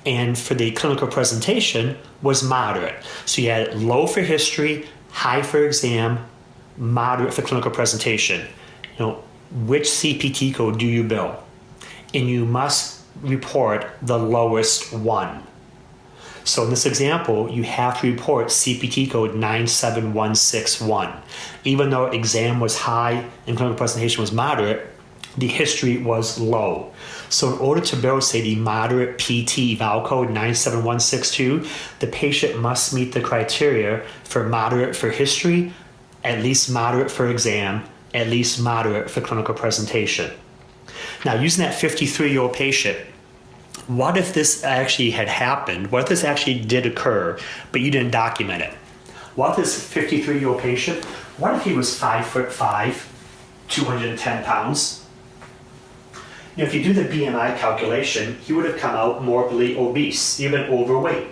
And for the clinical presentation was moderate. So you had low for history, high for exam, moderate for clinical presentation. Which CPT code do you bill? And you must report the lowest one. So in this example, you have to report CPT code 97161. Even though exam was high and clinical presentation was moderate, the history was low. So in order to be able to say the moderate PT eval code 97162, the patient must meet the criteria for moderate for history, at least moderate for exam, at least moderate for clinical presentation. Now, using that 53-year-old patient, what if this actually had happened? What if this actually did occur, but you didn't document it? What if this 53-year-old patient, what if he was 5'5", 210 pounds? You know, if you do the BMI calculation, he would have come out morbidly obese, even overweight.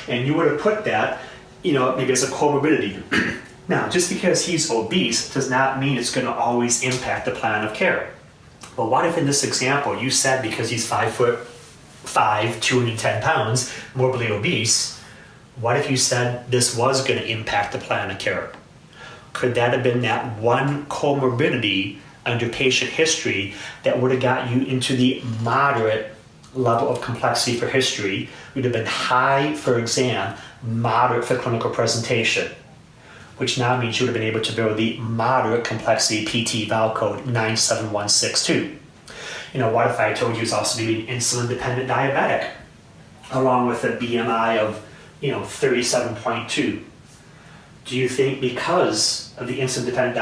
And you would have put that, you know, maybe as a comorbidity. Now, just because he's obese does not mean it's going to always impact the plan of care. But what if in this example you said because he's 5'5", 210 pounds, morbidly obese, what if you said this was going to impact the plan of care? Could that have been that one comorbidity under patient history that would have got you into the moderate level of complexity for history? Would have been high for exam, moderate for clinical presentation, which now means you would have been able to build the moderate complexity PT eval code 97162. You know, what if I told you it's also being insulin-dependent diabetic, along with a BMI of, 37.2? Do you think because of the insulin-dependent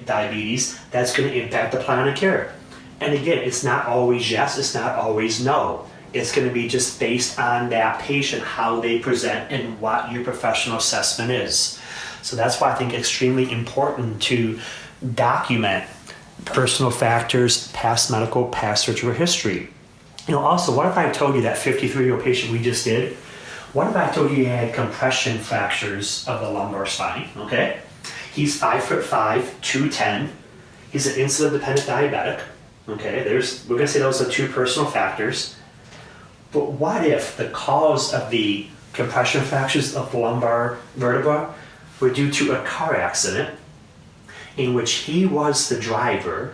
diabetes, that's going to impact the plan of care? And again, it's not always yes, it's not always no. It's going to be just based on that patient, how they present, and what your professional assessment is. So that's why I think extremely important to document personal factors, past medical, past surgical history. Also, what if I told you that 53-year-old patient we just did, what if I told you he had compression fractures of the lumbar spine, okay? He's 5'5", 210. He's an insulin-dependent diabetic, okay? We're gonna say those are two personal factors. But what if the cause of the compression fractures of the lumbar vertebra were due to a car accident in which he was the driver,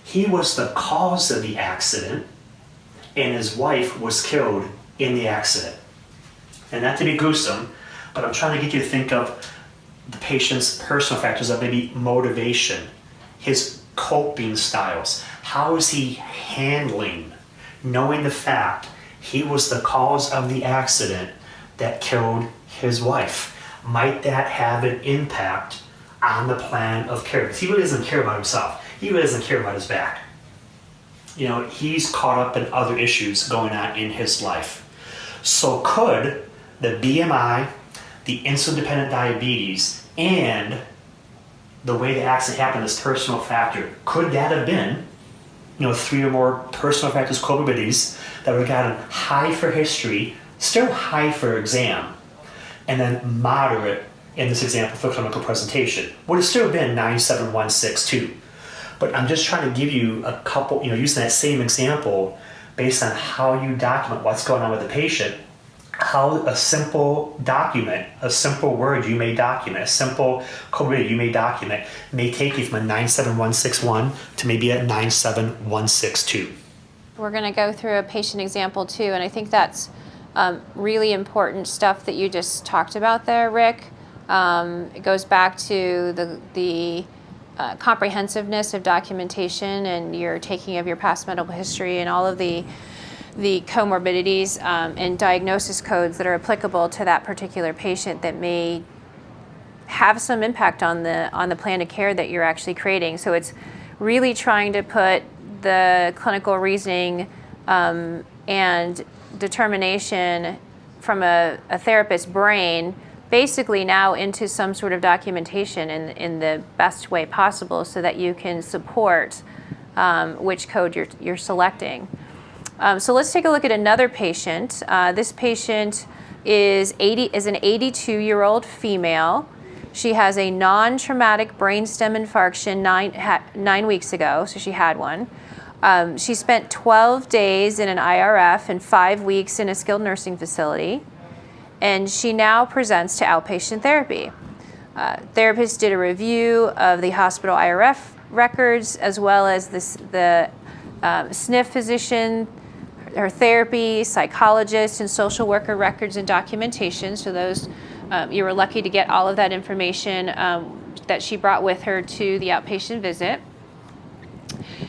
he was the cause of the accident, and his wife was killed in the accident? And not to be gruesome, but I'm trying to get you to think of the patient's personal factors of maybe motivation, his coping styles. How is he handling knowing the fact he was the cause of the accident that killed his wife? Might that have an impact on the plan of care? Because he really doesn't care about himself. He really doesn't care about his back. He's caught up in other issues going on in his life. So could the BMI, the insulin-dependent diabetes, and the way the accident happened, this personal factor, could that have been, three or more personal factors, comorbidities, that would have gotten high for history, still high for exam, and then moderate, in this example, for clinical presentation? Would have still been 97162. But I'm just trying to give you a couple, using that same example, based on how you document what's going on with the patient, how a simple document, a simple word you may document, a simple comorbidity you may document, may take you from a 97161 to maybe a 97162. We're going to go through a patient example too, and I think that's really important stuff that you just talked about there, Rick. It goes back to the comprehensiveness of documentation and your taking of your past medical history and all of the comorbidities and diagnosis codes that are applicable to that particular patient that may have some impact on the plan of care that you're actually creating. So it's really trying to put the clinical reasoning and determination from a therapist's brain basically now into some sort of documentation in the best way possible so that you can support which code you're selecting. So let's take a look at another patient. This patient is an 82-year-old female. She has a non-traumatic brainstem infarction 9 weeks ago, so she had one. She spent 12 days in an IRF and 5 weeks in a skilled nursing facility, and she now presents to outpatient therapy. Therapist did a review of the hospital IRF records as well as the SNF physician, her therapy, psychologist, and social worker records and documentation. So those, you were lucky to get all of that information that she brought with her to the outpatient visit.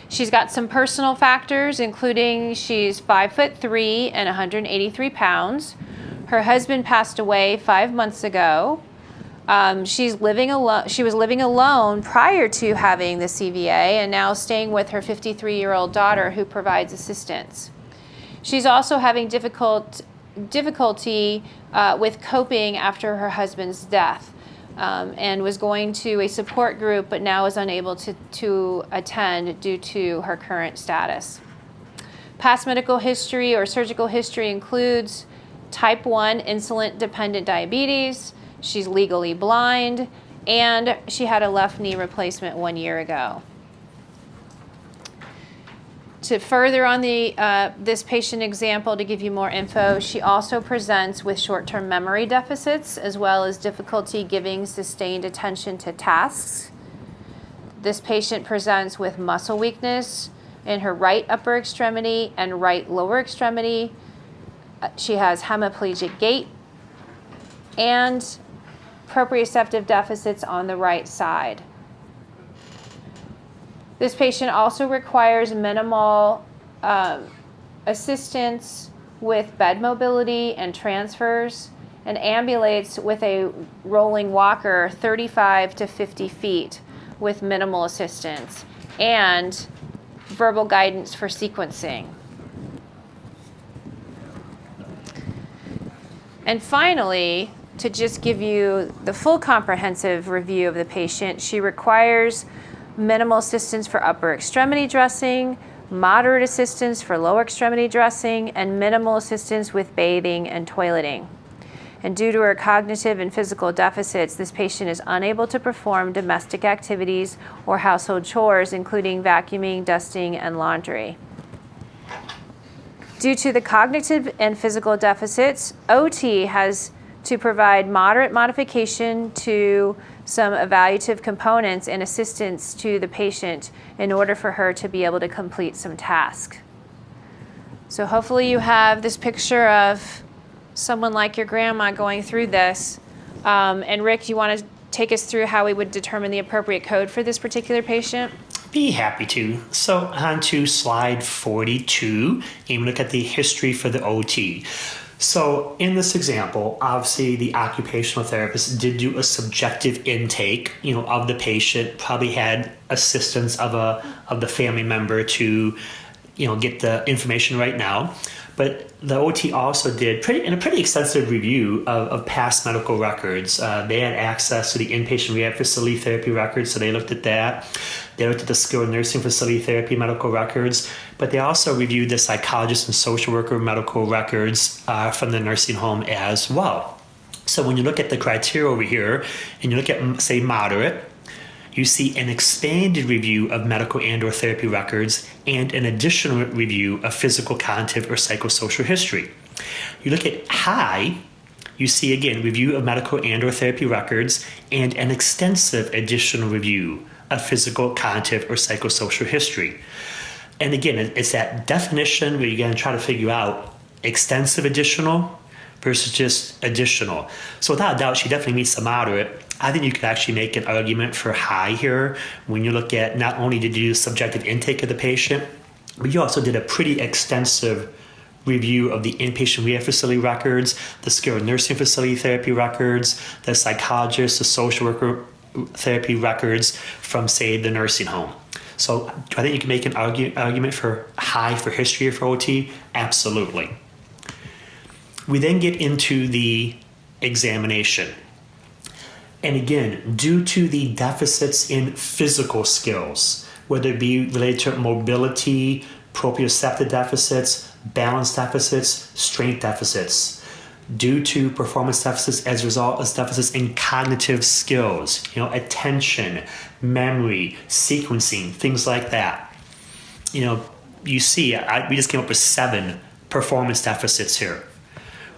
She's got some personal factors, including she's 5'3" and 183 pounds. Her husband passed away 5 months ago. She was living alone prior to having the CVA and now staying with her 53-year-old daughter who provides assistance. She's also having difficulty with coping after her husband's death. And was going to a support group, but now is unable to attend due to her current status. Past medical history or surgical history includes type 1 insulin-dependent diabetes, she's legally blind, and she had a left knee replacement 1 year ago. To further on this patient example, to give you more info, she also presents with short-term memory deficits as well as difficulty giving sustained attention to tasks. This patient presents with muscle weakness in her right upper extremity and right lower extremity. She has hemiplegic gait and proprioceptive deficits on the right side. This patient also requires minimal assistance with bed mobility and transfers and ambulates with a rolling walker 35 to 50 feet with minimal assistance and verbal guidance for sequencing. And finally, to just give you the full comprehensive review of the patient, she requires minimal assistance for upper extremity dressing, moderate assistance for lower extremity dressing, and minimal assistance with bathing and toileting. And due to her cognitive and physical deficits, this patient is unable to perform domestic activities or household chores, including vacuuming, dusting, and laundry. Due to the cognitive and physical deficits, OT has to provide moderate modification to some evaluative components and assistance to the patient in order for her to be able to complete some task. So hopefully you have this picture of someone like your grandma going through this. And Rick, you want to take us through how we would determine the appropriate code for this particular patient? Be happy to. So on to slide 42, and look at the history for the OT. So in this example, obviously the occupational therapist did do a subjective intake, of the patient, probably had assistance of the family member to, get the information right now. But the OT also did a pretty extensive review of past medical records. They had access to the inpatient rehab facility therapy records, so they looked at that. They looked at the skilled nursing facility therapy medical records, but they also reviewed the psychologist and social worker medical records from the nursing home as well. So when you look at the criteria over here, and you look at, say, moderate, you see an expanded review of medical and or therapy records and an additional review of physical, cognitive, or psychosocial history. You look at high, you see, again, review of medical and or therapy records and an extensive additional review of physical, cognitive, or psychosocial history. And again, it's that definition where you're going to try to figure out extensive additional versus just additional. So without a doubt, she definitely meets the moderate. I think you could actually make an argument for high here when you look at not only did you do subjective intake of the patient, but you also did a pretty extensive review of the inpatient rehab facility records, the skilled nursing facility therapy records, the psychologist, the social worker therapy records from, say, the nursing home. So do I think you can make an argument for high for history or for OT? Absolutely. We then get into the examination. And again, due to the deficits in physical skills, whether it be related to mobility, proprioceptive deficits, balance deficits, strength deficits, due to performance deficits as a result of deficits in cognitive skills, attention, memory, sequencing, things like that. You see, we just came up with 7 performance deficits here,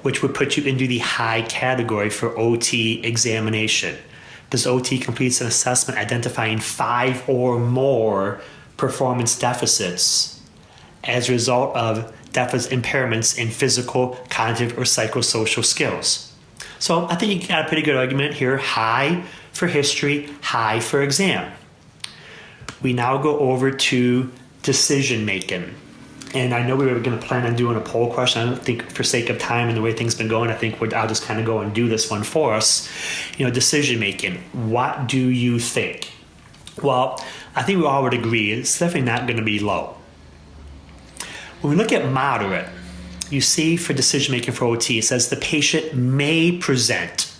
which would put you into the high category for OT examination, because OT completes an assessment identifying 5 or more performance deficits as a result of impairments in physical, cognitive, or psychosocial skills. So I think you got a pretty good argument here. High for history, high for exam. We now go over to decision making. And I know we were going to plan on doing a poll question. I don't think, for sake of time and the way things have been going, I think I'll just kind of go and do this one for us. Decision making. What do you think? Well, I think we all would agree it's definitely not going to be low. When we look at moderate, you see for decision making for OT, it says the patient may present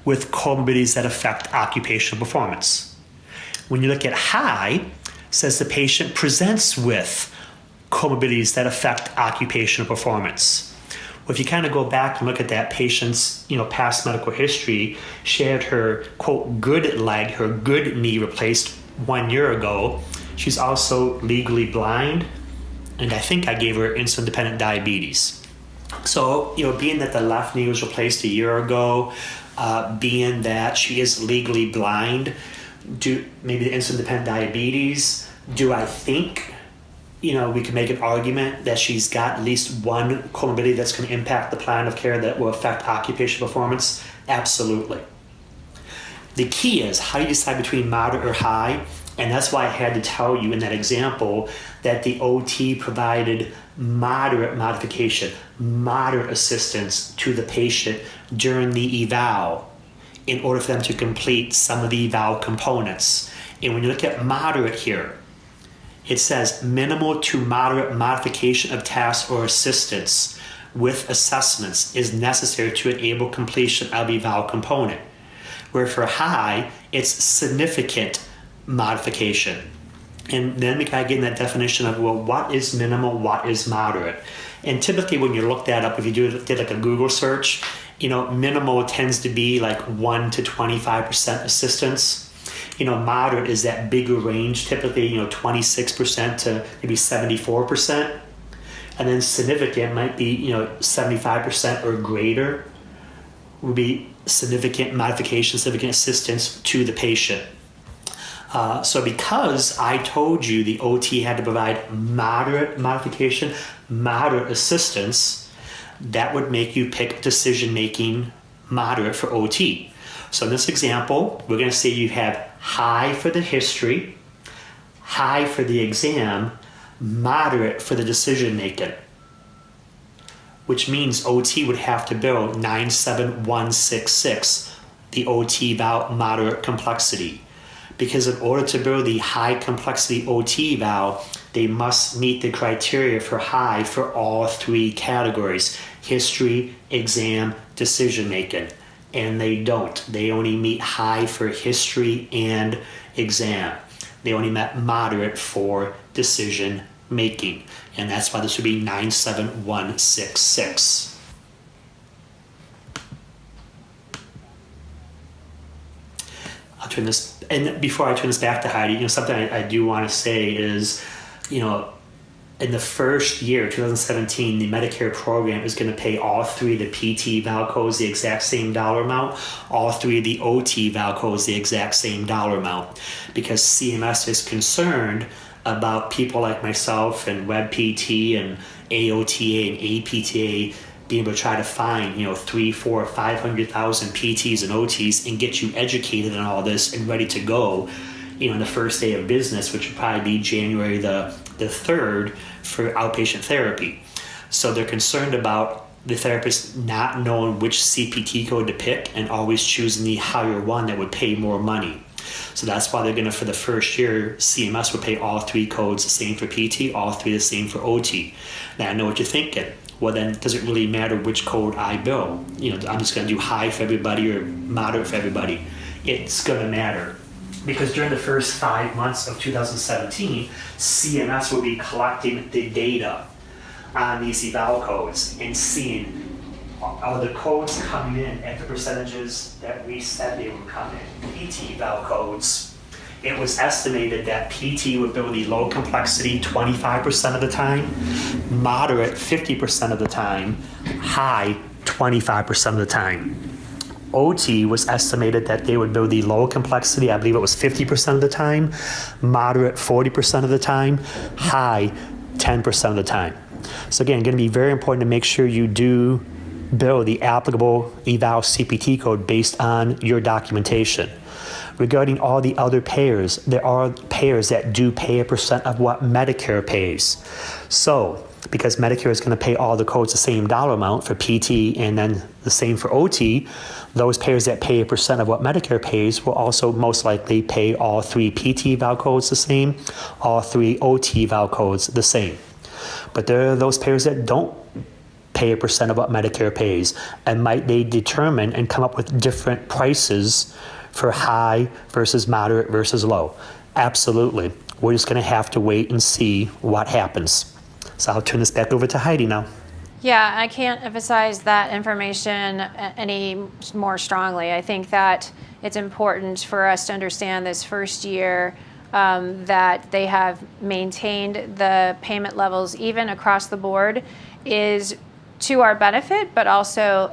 with comorbidities that affect occupational performance. When you look at high, it says the patient presents with comorbidities that affect occupational performance. Well, if you kind of go back and look at that patient's, past medical history, she had her, quote, good leg, her good knee replaced 1 year ago. She's also legally blind, and I think I gave her insulin-dependent diabetes. So, being that the left knee was replaced a year ago, being that she is legally blind, maybe the insulin-dependent diabetes, do I think we can make an argument that she's got at least one comorbidity that's going to impact the plan of care that will affect occupational performance? Absolutely. The key is how you decide between moderate or high, and that's why I had to tell you in that example that the OT provided moderate modification, moderate assistance to the patient during the eval in order for them to complete some of the eval components. And when you look at moderate here, it says minimal to moderate modification of tasks or assistance with assessments is necessary to enable completion of eval component. Where for high, it's significant modification. And then we kind of get in that definition of, well, what is minimal, what is moderate? And typically when you look that up, if you did like a Google search, minimal tends to be like 1 to 25% assistance. Moderate is that bigger range, typically, 26% to maybe 74%. And then significant might be, 75% or greater would be significant modification, significant assistance to the patient. So because I told you the OT had to provide moderate modification, moderate assistance, that would make you pick decision-making moderate for OT. So in this example, we're going to say you have high for the history, high for the exam, moderate for the decision making, which means OT would have to bill 97166, the OT eval moderate complexity. Because in order to bill the high complexity OT eval, they must meet the criteria for high for all three categories: history, exam, decision making. And they don't. They only meet high for history and exam. They only met moderate for decision making. And that's why this would be 97166. I'll turn this, and before I turn this back to Heidi, something I do want to say is, in the first year, 2017, the Medicare program is going to pay all three of the PT eval codes the exact same dollar amount, all three of the OT eval codes the exact same dollar amount, because CMS is concerned about people like myself and WebPT and AOTA and APTA being able to try to find 300,000, 400,000, 500,000 PTs and OTs and get you educated on all this and ready to go in the first day of business, which would probably be January the 3rd for outpatient therapy. So they're concerned about the therapist not knowing which CPT code to pick and always choosing the higher one that would pay more money. So that's why they're going to, for the first year, CMS would pay all three codes the same for PT, all three the same for OT. Now I know what you're thinking. Well, then does it really matter which code I bill? I'm just going to do high for everybody or moderate for everybody. It's going to matter. Because during the first 5 months of 2017, CMS will be collecting the data on these eval codes and seeing are the codes coming in at the percentages that we said they would come in. PT eval codes, it was estimated that PT would bill the low complexity 25% of the time, moderate 50% of the time, high 25% of the time. OT was estimated that they would bill the low complexity, I believe it was 50% of the time, moderate 40% of the time, high 10% of the time. So again, going to be very important to make sure you do bill the applicable eval CPT code based on your documentation. Regarding all the other payers, there are payers that do pay a percent of what Medicare pays. So, because Medicare is going to pay all the codes the same dollar amount for PT and then the same for OT, those payers that pay a percent of what Medicare pays will also most likely pay all 3 PT eval codes the same, all 3 OT eval codes the same. But there are those payers that don't pay a percent of what Medicare pays, and might they determine and come up with different prices for high versus moderate versus low? Absolutely. We're just going to have to wait and see what happens. So I'll turn this back over to Heidi now. Yeah, I can't emphasize that information any more strongly. I think that it's important for us to understand this first year that they have maintained the payment levels even across the board is to our benefit, but also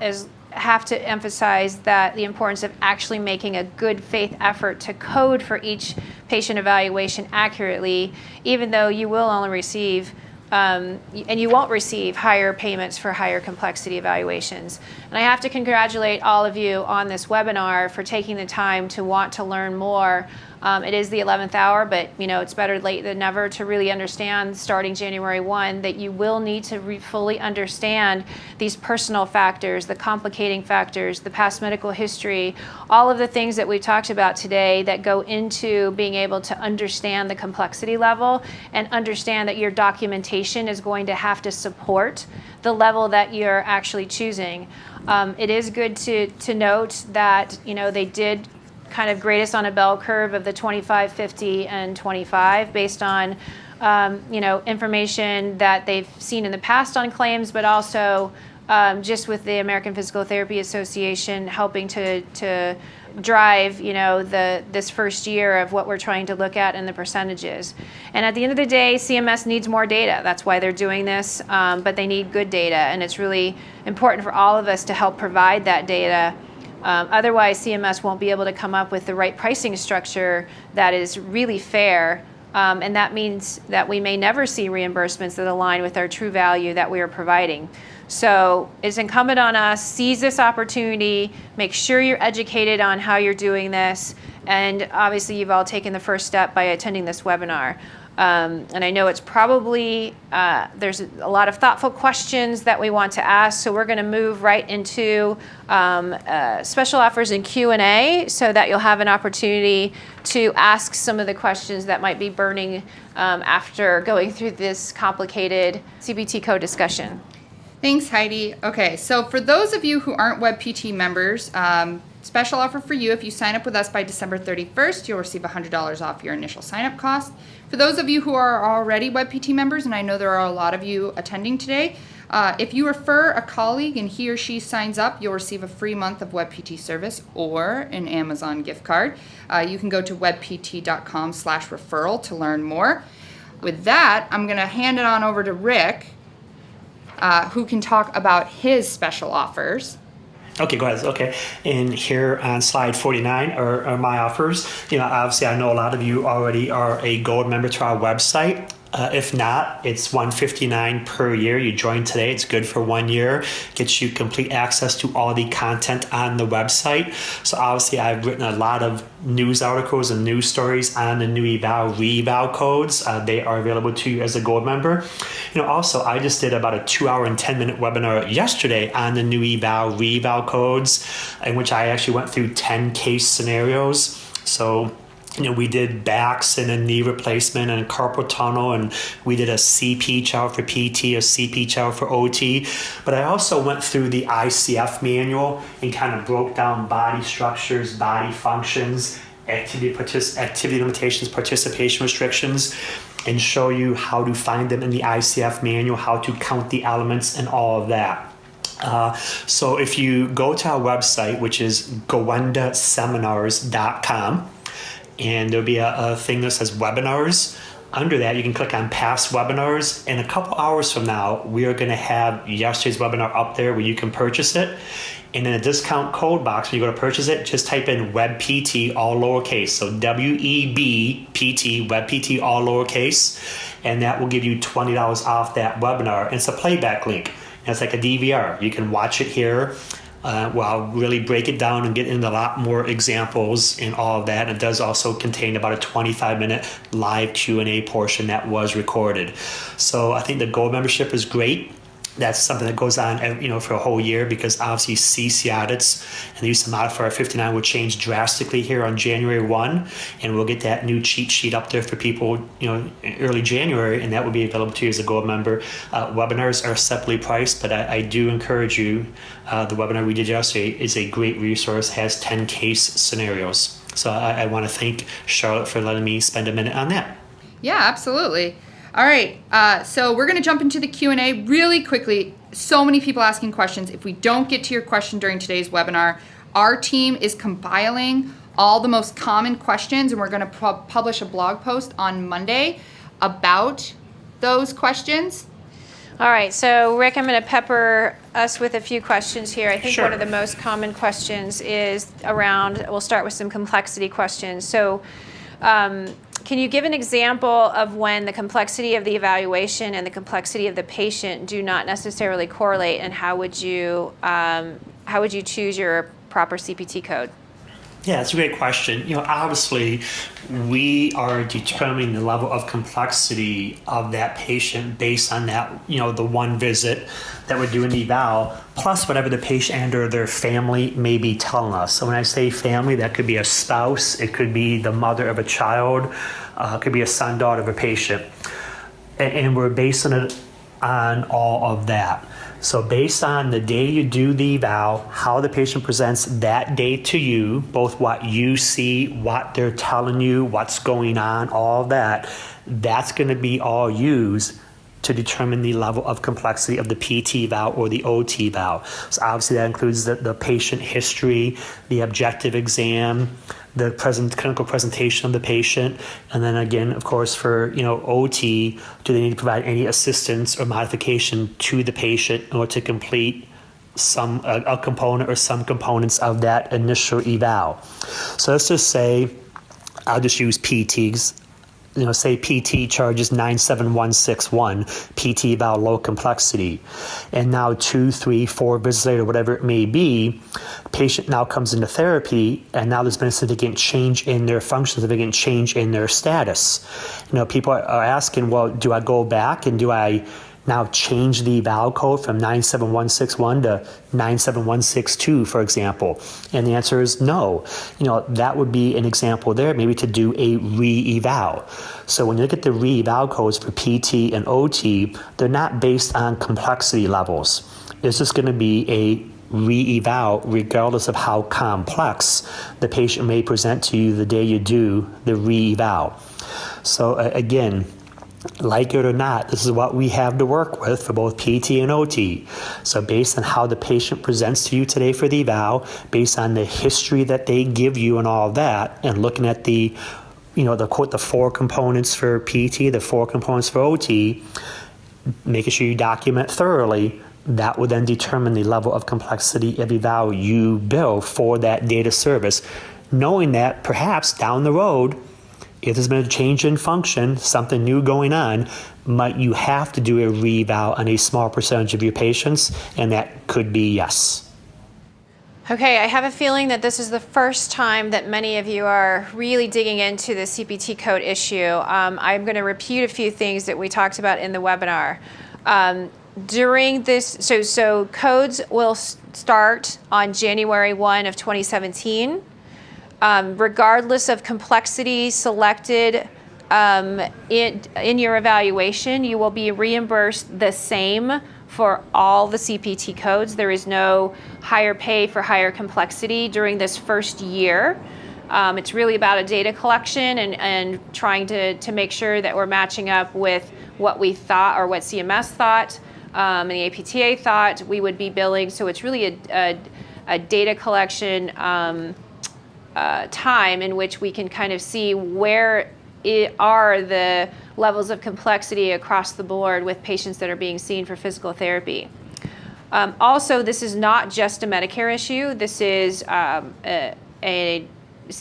have to emphasize that the importance of actually making a good faith effort to code for each patient evaluation accurately, even though you will only receive and you won't receive higher payments for higher complexity evaluations. And I have to congratulate all of you on this webinar for taking the time to want to learn more. It is the 11th hour, but it's better late than never to really understand starting January 1 that you will need to fully understand these personal factors, the complicating factors, the past medical history, all of the things that we've talked about today that go into being able to understand the complexity level and understand that your documentation is going to have to support the level that you're actually choosing. It is good to note that they did kind of grade us on a bell curve of the 25, 50, and 25 based on information that they've seen in the past on claims, but also just with the American Physical Therapy Association helping to drive this first year of what we're trying to look at and the percentages. And at the end of the day, CMS needs more data. That's why they're doing this, but they need good data, and it's really important for all of us to help provide that data. Otherwise, CMS won't be able to come up with the right pricing structure that is really fair, and that means that we may never see reimbursements that align with our true value that we are providing. So it's incumbent on us, seize this opportunity, make sure you're educated on how you're doing this, and obviously you've all taken the first step by attending this webinar. And I know it's probably, there's a lot of thoughtful questions that we want to ask, so we're going to move right into special offers and Q&A so that you'll have an opportunity to ask some of the questions that might be burning after going through this complicated CPT code discussion. Thanks, Heidi. Okay, so for those of you who aren't WebPT members, special offer for you. If you sign up with us by December 31st, you'll receive $100 off your initial sign-up cost. For those of you who are already WebPT members, and I know there are a lot of you attending today, if you refer a colleague and he or she signs up, you'll receive a free month of WebPT service or an Amazon gift card. You can go to webpt.com/referral to learn more. With that, I'm going to hand it on over to Rick, who can talk about his special offers. Okay, go ahead. Okay, and here on slide 49 are my offers. Obviously, I know a lot of you already are a gold member to our website. If not, it's $159 per year. You join today. It's good for 1 year. Gets you complete access to all the content on the website. So obviously, I've written a lot of news articles and news stories on the new eval, re-eval codes. They are available to you as a gold member. Also, I just did about a 2-hour and 10-minute webinar yesterday on the new eval, re-eval codes, in which I actually went through 10 case scenarios. So we did backs and a knee replacement and a carpal tunnel, and we did a CP chart for PT, a CP chart for OT. But I also went through the ICF manual and kind of broke down body structures, body functions, activity limitations, participation restrictions, and show you how to find them in the ICF manual, how to count the elements and all of that. So if you go to our website, which is goendaseminars.com, and there'll be a thing that says webinars. under that, you can click on past webinars. And a couple hours from now, we are going to have yesterday's webinar up there where you can purchase it. And in a discount code box, when you go to purchase it, just type in WebPT, all lowercase. So WEBPT, WebPT, all lowercase. And that will give you $20 off that webinar. And it's a playback link. And it's like a DVR. You can watch it here. I'll really break it down and get into a lot more examples and all of that. And it does also contain about a 25-minute live Q&A portion that was recorded. So I think the Gold membership is great. That's something that goes on, for a whole year, because obviously CC audits and the use of modifier 59 will change drastically here on January 1, and we'll get that new cheat sheet up there for people, in early January, and that will be available to you as a Gold member. Webinars are separately priced, but I do encourage you. The webinar we did yesterday is a great resource, has 10 case scenarios. So I want to thank Charlotte for letting me spend a minute on that. Yeah, absolutely. All right, so we're going to jump into the Q&A really quickly. So many people asking questions. If we don't get to your question during today's webinar, our team is compiling all the most common questions, and we're going to publish a blog post on Monday about those questions. All right, so Rick, I'm going to pepper us with a few questions here. I think Sure. one of the most common questions is around, we'll start with some complexity questions. So can you give an example of when the complexity of the evaluation and the complexity of the patient do not necessarily correlate, and how would you choose your proper CPT code? Yeah, that's a great question. Obviously, we are determining the level of complexity of that patient based on that, the one visit that we're doing the eval, plus whatever the patient and or their family may be telling us. So when I say family, that could be a spouse, it could be the mother of a child, it could be a son, daughter of a patient. And we're basing it on all of that. So based on the day you do the eval, how the patient presents that day to you, both what you see, what they're telling you, what's going on, all of that, that's going to be all used to determine the level of complexity of the PT eval or the OT eval. So obviously that includes the patient history, the objective exam, the clinical presentation of the patient, and then again, of course, for OT, do they need to provide any assistance or modification to the patient in order to complete a component or some components of that initial eval. So let's just say, I'll just use PTs. Say PT charges 97161, PT eval low complexity. And now 2, 3, 4 visits later, whatever it may be, patient now comes into therapy, and now there's been a significant change in their function, significant change in their status. People are asking, well, do I go back and do I now change the eval code from 97161 to 97162, for example? And the answer is no. That would be an example there, maybe to do a re-eval. So when you look at the re-eval codes for PT and OT, they're not based on complexity levels. It's just going to be a re-eval regardless of how complex the patient may present to you the day you do the re-eval. So again, like it or not, this is what we have to work with for both PT and OT. So based on how the patient presents to you today for the eval, based on the history that they give you and all of that, and looking at the 4 components for PT, the 4 components for OT, making sure you document thoroughly, that will then determine the level of complexity of eval you bill for that data service, knowing that perhaps down the road, if there's been a change in function, something new going on, might you have to do a re-eval on a small percentage of your patients, and that could be yes. Okay, I have a feeling that this is the first time that many of you are really digging into the CPT code issue. I'm going to repeat a few things that we talked about in the webinar. During this, so codes will start on January 1 of 2017. Regardless of complexity selected in your evaluation, you will be reimbursed the same for all the CPT codes. There is no higher pay for higher complexity during this first year. It's really about a data collection and trying to make sure that we're matching up with what we thought or what CMS thought and the APTA thought we would be billing. So it's really a data collection time in which we can kind of see where are the levels of complexity across the board with patients that are being seen for physical therapy. Also, this is not just a Medicare issue. This is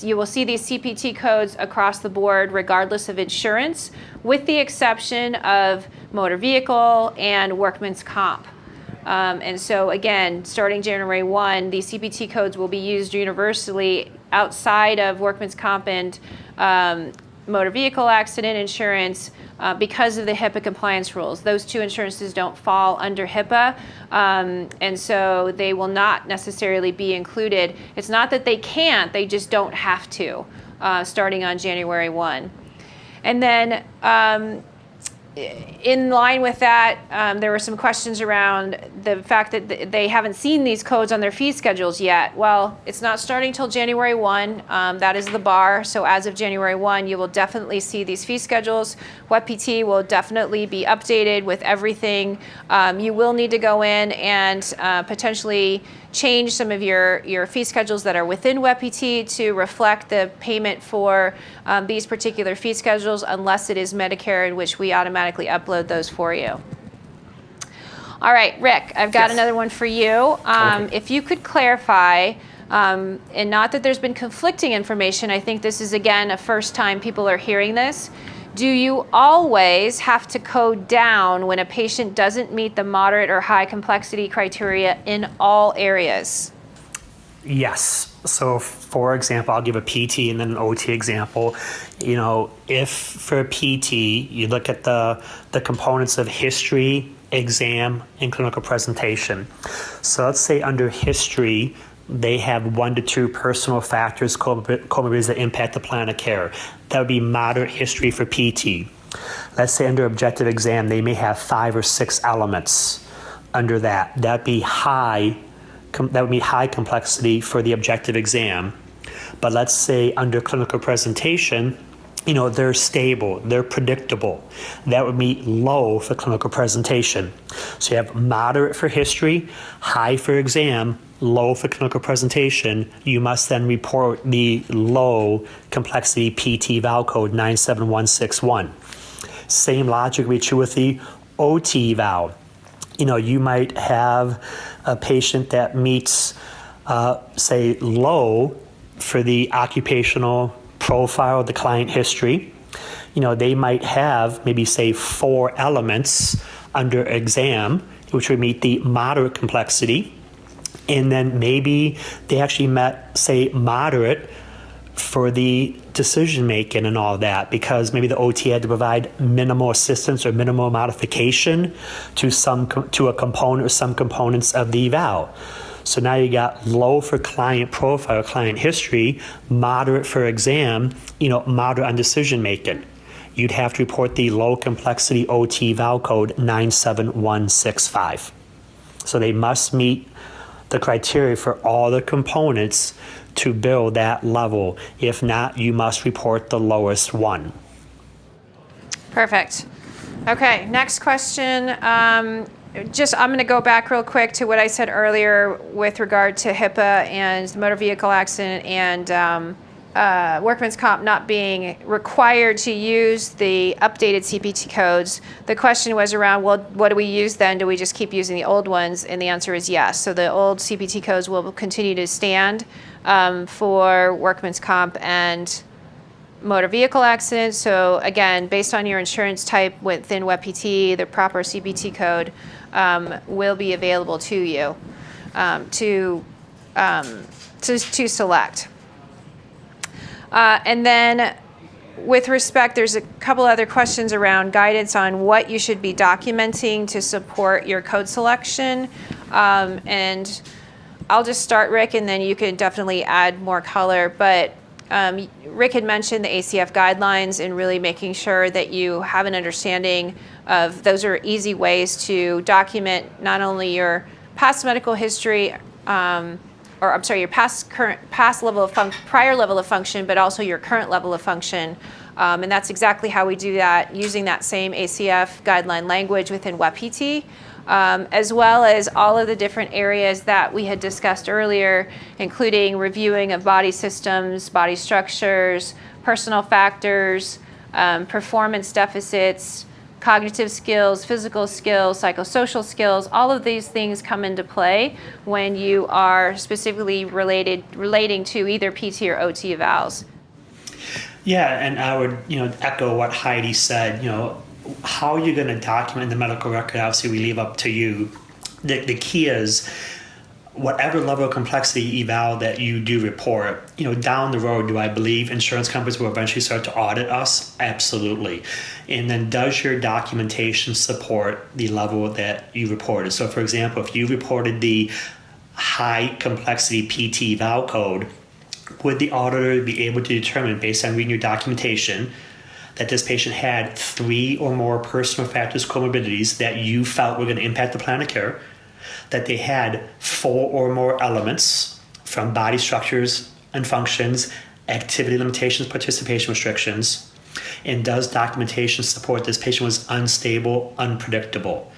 you will see these CPT codes across the board regardless of insurance, with the exception of motor vehicle and workman's comp. And so again, starting January 1, these CPT codes will be used universally outside of workman's comp and motor vehicle accident insurance because of the HIPAA compliance rules. Those two insurances don't fall under HIPAA, and so they will not necessarily be included. It's not that they can't, they just don't have to, starting on January 1. And then in line with that, there were some questions around the fact that they haven't seen these codes on their fee schedules yet. Well, it's not starting till January 1. That is the bar. So as of January 1, you will definitely see these fee schedules. WebPT will definitely be updated with everything. You will need to go in and potentially change some of your fee schedules that are within WebPT to reflect the payment for these particular fee schedules, unless it is Medicare, in which we automatically upload those for you. All right, Rick, I've got another one for you. If you could clarify, and not that there's been conflicting information, I think this is, again, a first time people are hearing this. Do you always have to code down when a patient doesn't meet the moderate or high complexity criteria in all areas? Yes. So for example, I'll give a PT and then an OT example. You know, if for a PT, you look at the components of history, exam, and clinical presentation. So let's say under history, they have 1 to 2 personal factors, comorbidities that impact the plan of care. That would be moderate history for PT. Let's say under objective exam, they may have 5 or 6 elements under that. That would be high complexity for the objective exam. But let's say under clinical presentation, you know, they're stable, they're predictable. That would be low for clinical presentation. So you have moderate for history, high for exam, low for clinical presentation. You must then report the low complexity PT eval code 97161. Same logic would be true with the OT eval. You know, you might have a patient that meets, say, low for the occupational profile, the client history. You know, they might have maybe, say, 4 elements under exam, which would meet the moderate complexity. And then maybe they actually met, say, moderate for the decision making and all that, because maybe the OT had to provide minimal assistance or minimal modification to a component or some components of the eval. So now you got low for client profile, client history, moderate for exam, you know, moderate on decision making. You'd have to report the low complexity OT eval code 97165. So they must meet the criteria for all the components to build that level. If not, you must report the lowest one. Perfect. Okay, next question. I'm going to go back real quick to what I said earlier with regard to HIPAA and the motor vehicle accident and workman's comp not being required to use the updated CPT codes. The question was around, well, what do we use then? Do we just keep using the old ones? And the answer is yes. So the old CPT codes will continue to stand for workman's comp and motor vehicle accidents. So again, based on your insurance type within WebPT, the proper CPT code will be available to you to select. And then with respect, there's a couple other questions around guidance on what you should be documenting to support your code selection. And I'll just start, Rick, and then you can definitely add more color. But Rick had mentioned the ACF guidelines and really making sure that you have an understanding of those are easy ways to document not only your past medical history, your prior level of function, but also your current level of function. And that's exactly how we do that, using that same ACF guideline language within WebPT, as well as all of the different areas that we had discussed earlier, including reviewing of body systems, body structures, personal factors, performance deficits, cognitive skills, physical skills, psychosocial skills. All of these things come into play when you are specifically relating to either PT or OT evals. Yeah, and I would, echo what Heidi said. How you're going to document the medical record, obviously we leave up to you. The key is whatever level of complexity eval that you do report, down the road, do I believe insurance companies will eventually start to audit us? Absolutely. And then does your documentation support the level that you reported? So for example, if you reported the high complexity PT eval code, would the auditor be able to determine based on reading your documentation that this patient had 3 or more personal factors, comorbidities that you felt were going to impact the plan of care, that they had 4 or more elements from body structures and functions, activity limitations, participation restrictions, and does documentation support this patient was unstable, unpredictable?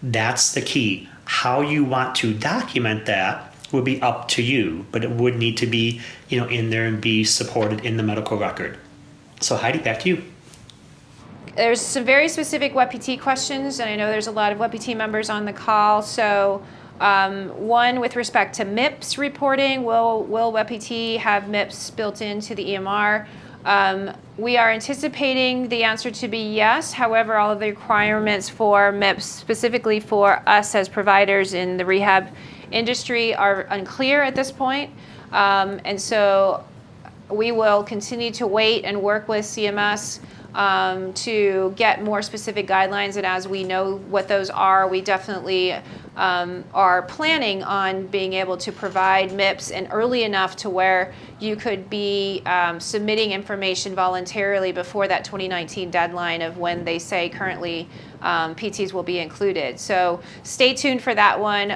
That's the key. How you want to document that will be up to you, but it would need to be, in there and be supported in the medical record. So Heidi, back to you. There's some very specific WebPT questions, and I know there's a lot of WebPT members on the call. So one with respect to MIPS reporting, will WebPT have MIPS built into the EMR? We are anticipating the answer to be yes. However, all of the requirements for MIPS, specifically for us as providers in the rehab industry, are unclear at this point. And so we will continue to wait and work with CMS to get more specific guidelines, and as we know what those are, we definitely are planning on being able to provide MIPS and early enough to where you could be submitting information voluntarily before that 2019 deadline of when they say currently PTs will be included. So stay tuned for that one.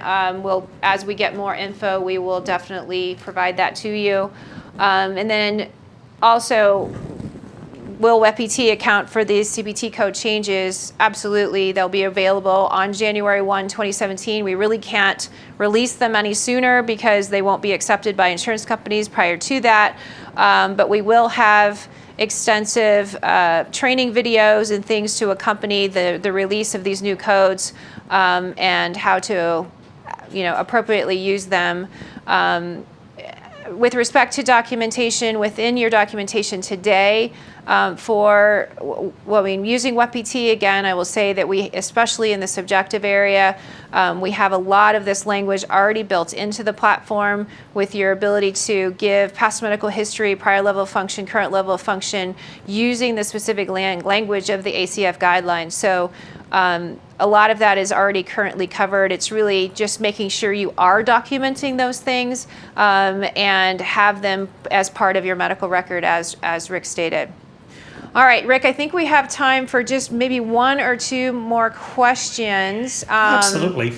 As we get more info, we will definitely provide that to you. And then also, will WebPT account for these CPT code changes? Absolutely. They'll be available on January 1, 2017. We really can't release them any sooner because they won't be accepted by insurance companies prior to that. But we will have extensive training videos and things to accompany the release of these new codes and how to appropriately use them. With respect to documentation, within your documentation today, using WebPT, again, I will say that we, especially in the subjective area, we have a lot of this language already built into the platform with your ability to give past medical history, prior level of function, current level of function, using the specific language of the ACF guidelines. So a lot of that is already currently covered. It's really just making sure you are documenting those things and have them as part of your medical record, as Rick stated. All right, Rick, I think we have time for just maybe 1 or 2 more questions. Absolutely.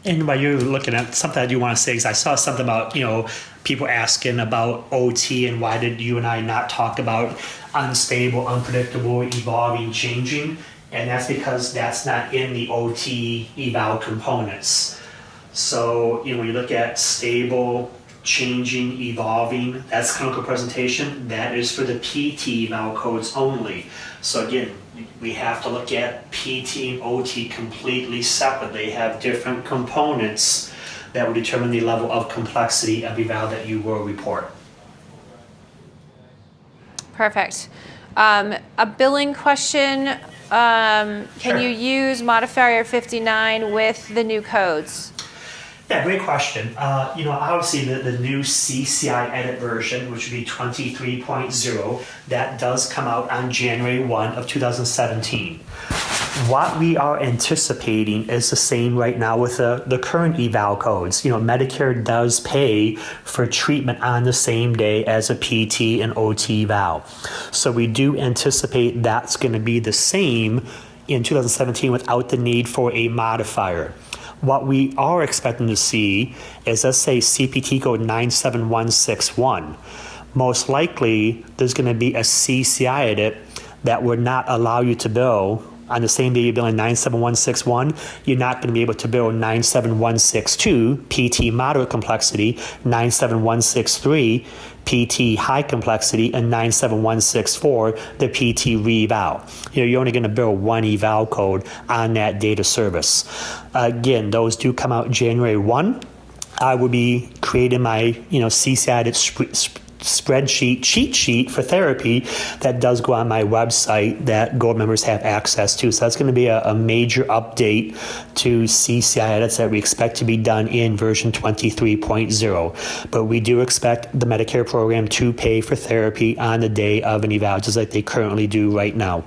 And while you're looking at something I do want to say, is I saw something about, people asking about OT and why did you and I not talk about unstable, unpredictable, evolving, changing? And that's because that's not in the OT eval components. So, when you look at stable, changing, evolving, that's clinical presentation. That is for the PT eval codes only. So again, we have to look at PT and OT completely separate. They have different components that will determine the level of complexity of eval that you will report. Perfect. A billing question. Can Sure. you use modifier 59 with the new codes? Yeah, great question. Obviously the new CCI edit version, which would be 23.0, that does come out on January 1 of 2017. What we are anticipating is the same right now with the current eval codes. Medicare does pay for treatment on the same day as a PT and OT eval. So we do anticipate that's going to be the same in 2017 without the need for a modifier. What we are expecting to see is, let's say, CPT code 97161. Most likely, there's going to be a CCI edit that would not allow you to bill on the same day you're billing 97161, you're not going to be able to bill 97162 PT moderate complexity, 97163 PT high complexity, and 97164 the PT re-eval. You're only going to bill one eval code on that data service. Again, those do come out January 1. I will be creating my CCI spreadsheet cheat sheet for therapy that does go on my website that gold members have access to. So that's going to be a major update to CCI edits that we expect to be done in version 23.0. But we do expect the Medicare program to pay for therapy on the day of an eval, just like they currently do right now.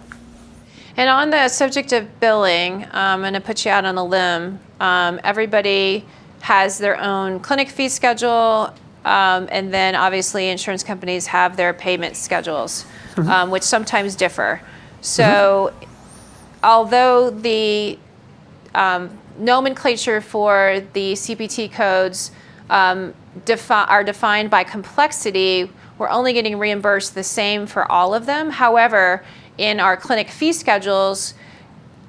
And on the subject of billing, I'm going to put you out on a limb. Everybody has their own clinic fee schedule. And then obviously insurance companies have their payment schedules, which sometimes differ. So although the nomenclature for the CPT codes are defined by complexity, we're only getting reimbursed the same for all of them. However, in our clinic fee schedules,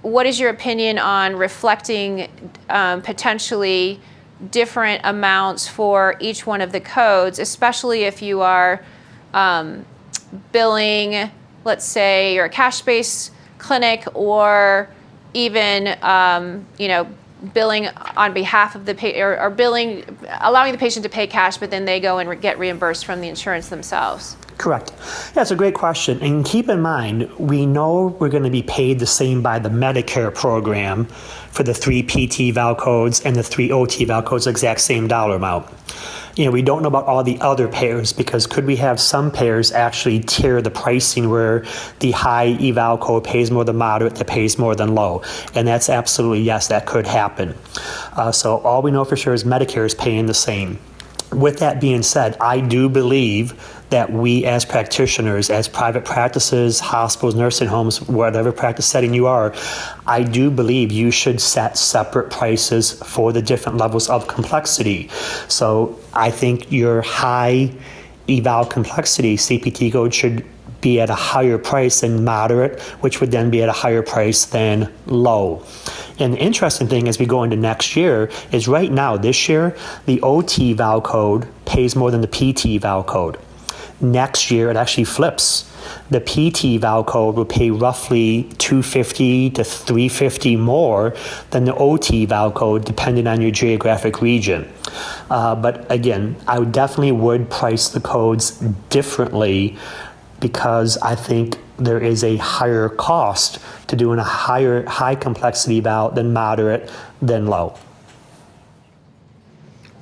what is your opinion on reflecting potentially different amounts for each one of the codes, especially if you are billing, let's say you're a cash-based clinic, or even billing on behalf of the patient, or billing, allowing the patient to pay cash, but then they go and get reimbursed from the insurance themselves? Correct. That's a great question. And keep in mind, we know we're going to be paid the same by the Medicare program for the 3 PT val codes and the 3 OT val codes, exact same dollar amount. We don't know about all the other payers, because could we have some payers actually tier the pricing where the high eval code pays more than moderate, that pays more than low? And that's absolutely, yes, that could happen. So all we know for sure is Medicare is paying the same. With that being said, I do believe that we as practitioners, as private practices, hospitals, nursing homes, whatever practice setting you are, I do believe you should set separate prices for the different levels of complexity. So I think your high eval complexity CPT code should be at a higher price than moderate, which would then be at a higher price than low. And the interesting thing as we go into next year is right now, this year, the OT val code pays more than the PT val code. Next year, it actually flips. The PT val code will pay roughly $250 to $350 more than the OT val code, depending on your geographic region. But again, I definitely would price the codes differently, because I think there is a higher cost to doing a high complexity val than moderate than low.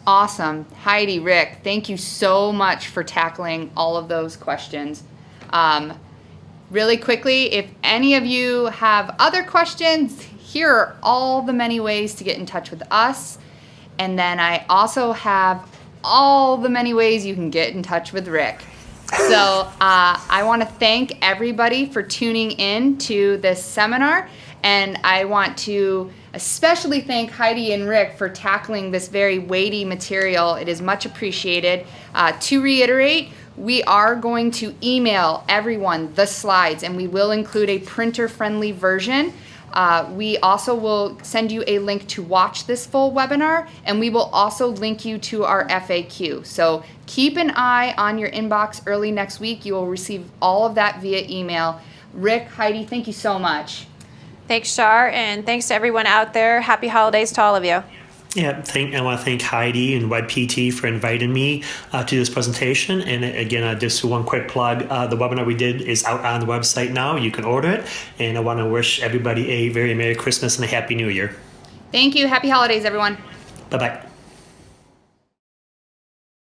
Awesome. Heidi, Rick, thank you so much for tackling all of those questions. Really quickly, if any of you have other questions, here are all the many ways to get in touch with us. And then I also have all the many ways you can get in touch with Rick. So I want to thank everybody for tuning in to this seminar, and I want to especially thank Heidi and Rick for tackling this very weighty material. It is much appreciated. To reiterate, we are going to email everyone the slides, and we will include a printer-friendly version. We also will send you a link to watch this full webinar, and we will also link you to our FAQ. So keep an eye on your inbox early next week. You will receive all of that via email. Rick, Heidi, thank you so much. Thanks, Shar, and thanks to everyone out there. Happy holidays to all of you. Yeah, I want to thank Heidi and WebPT for inviting me to this presentation. And again, just one quick plug, the webinar we did is out on the website now. You can order it. And I want to wish everybody a very Merry Christmas and a Happy New Year. Thank you. Happy holidays, everyone. Bye-bye.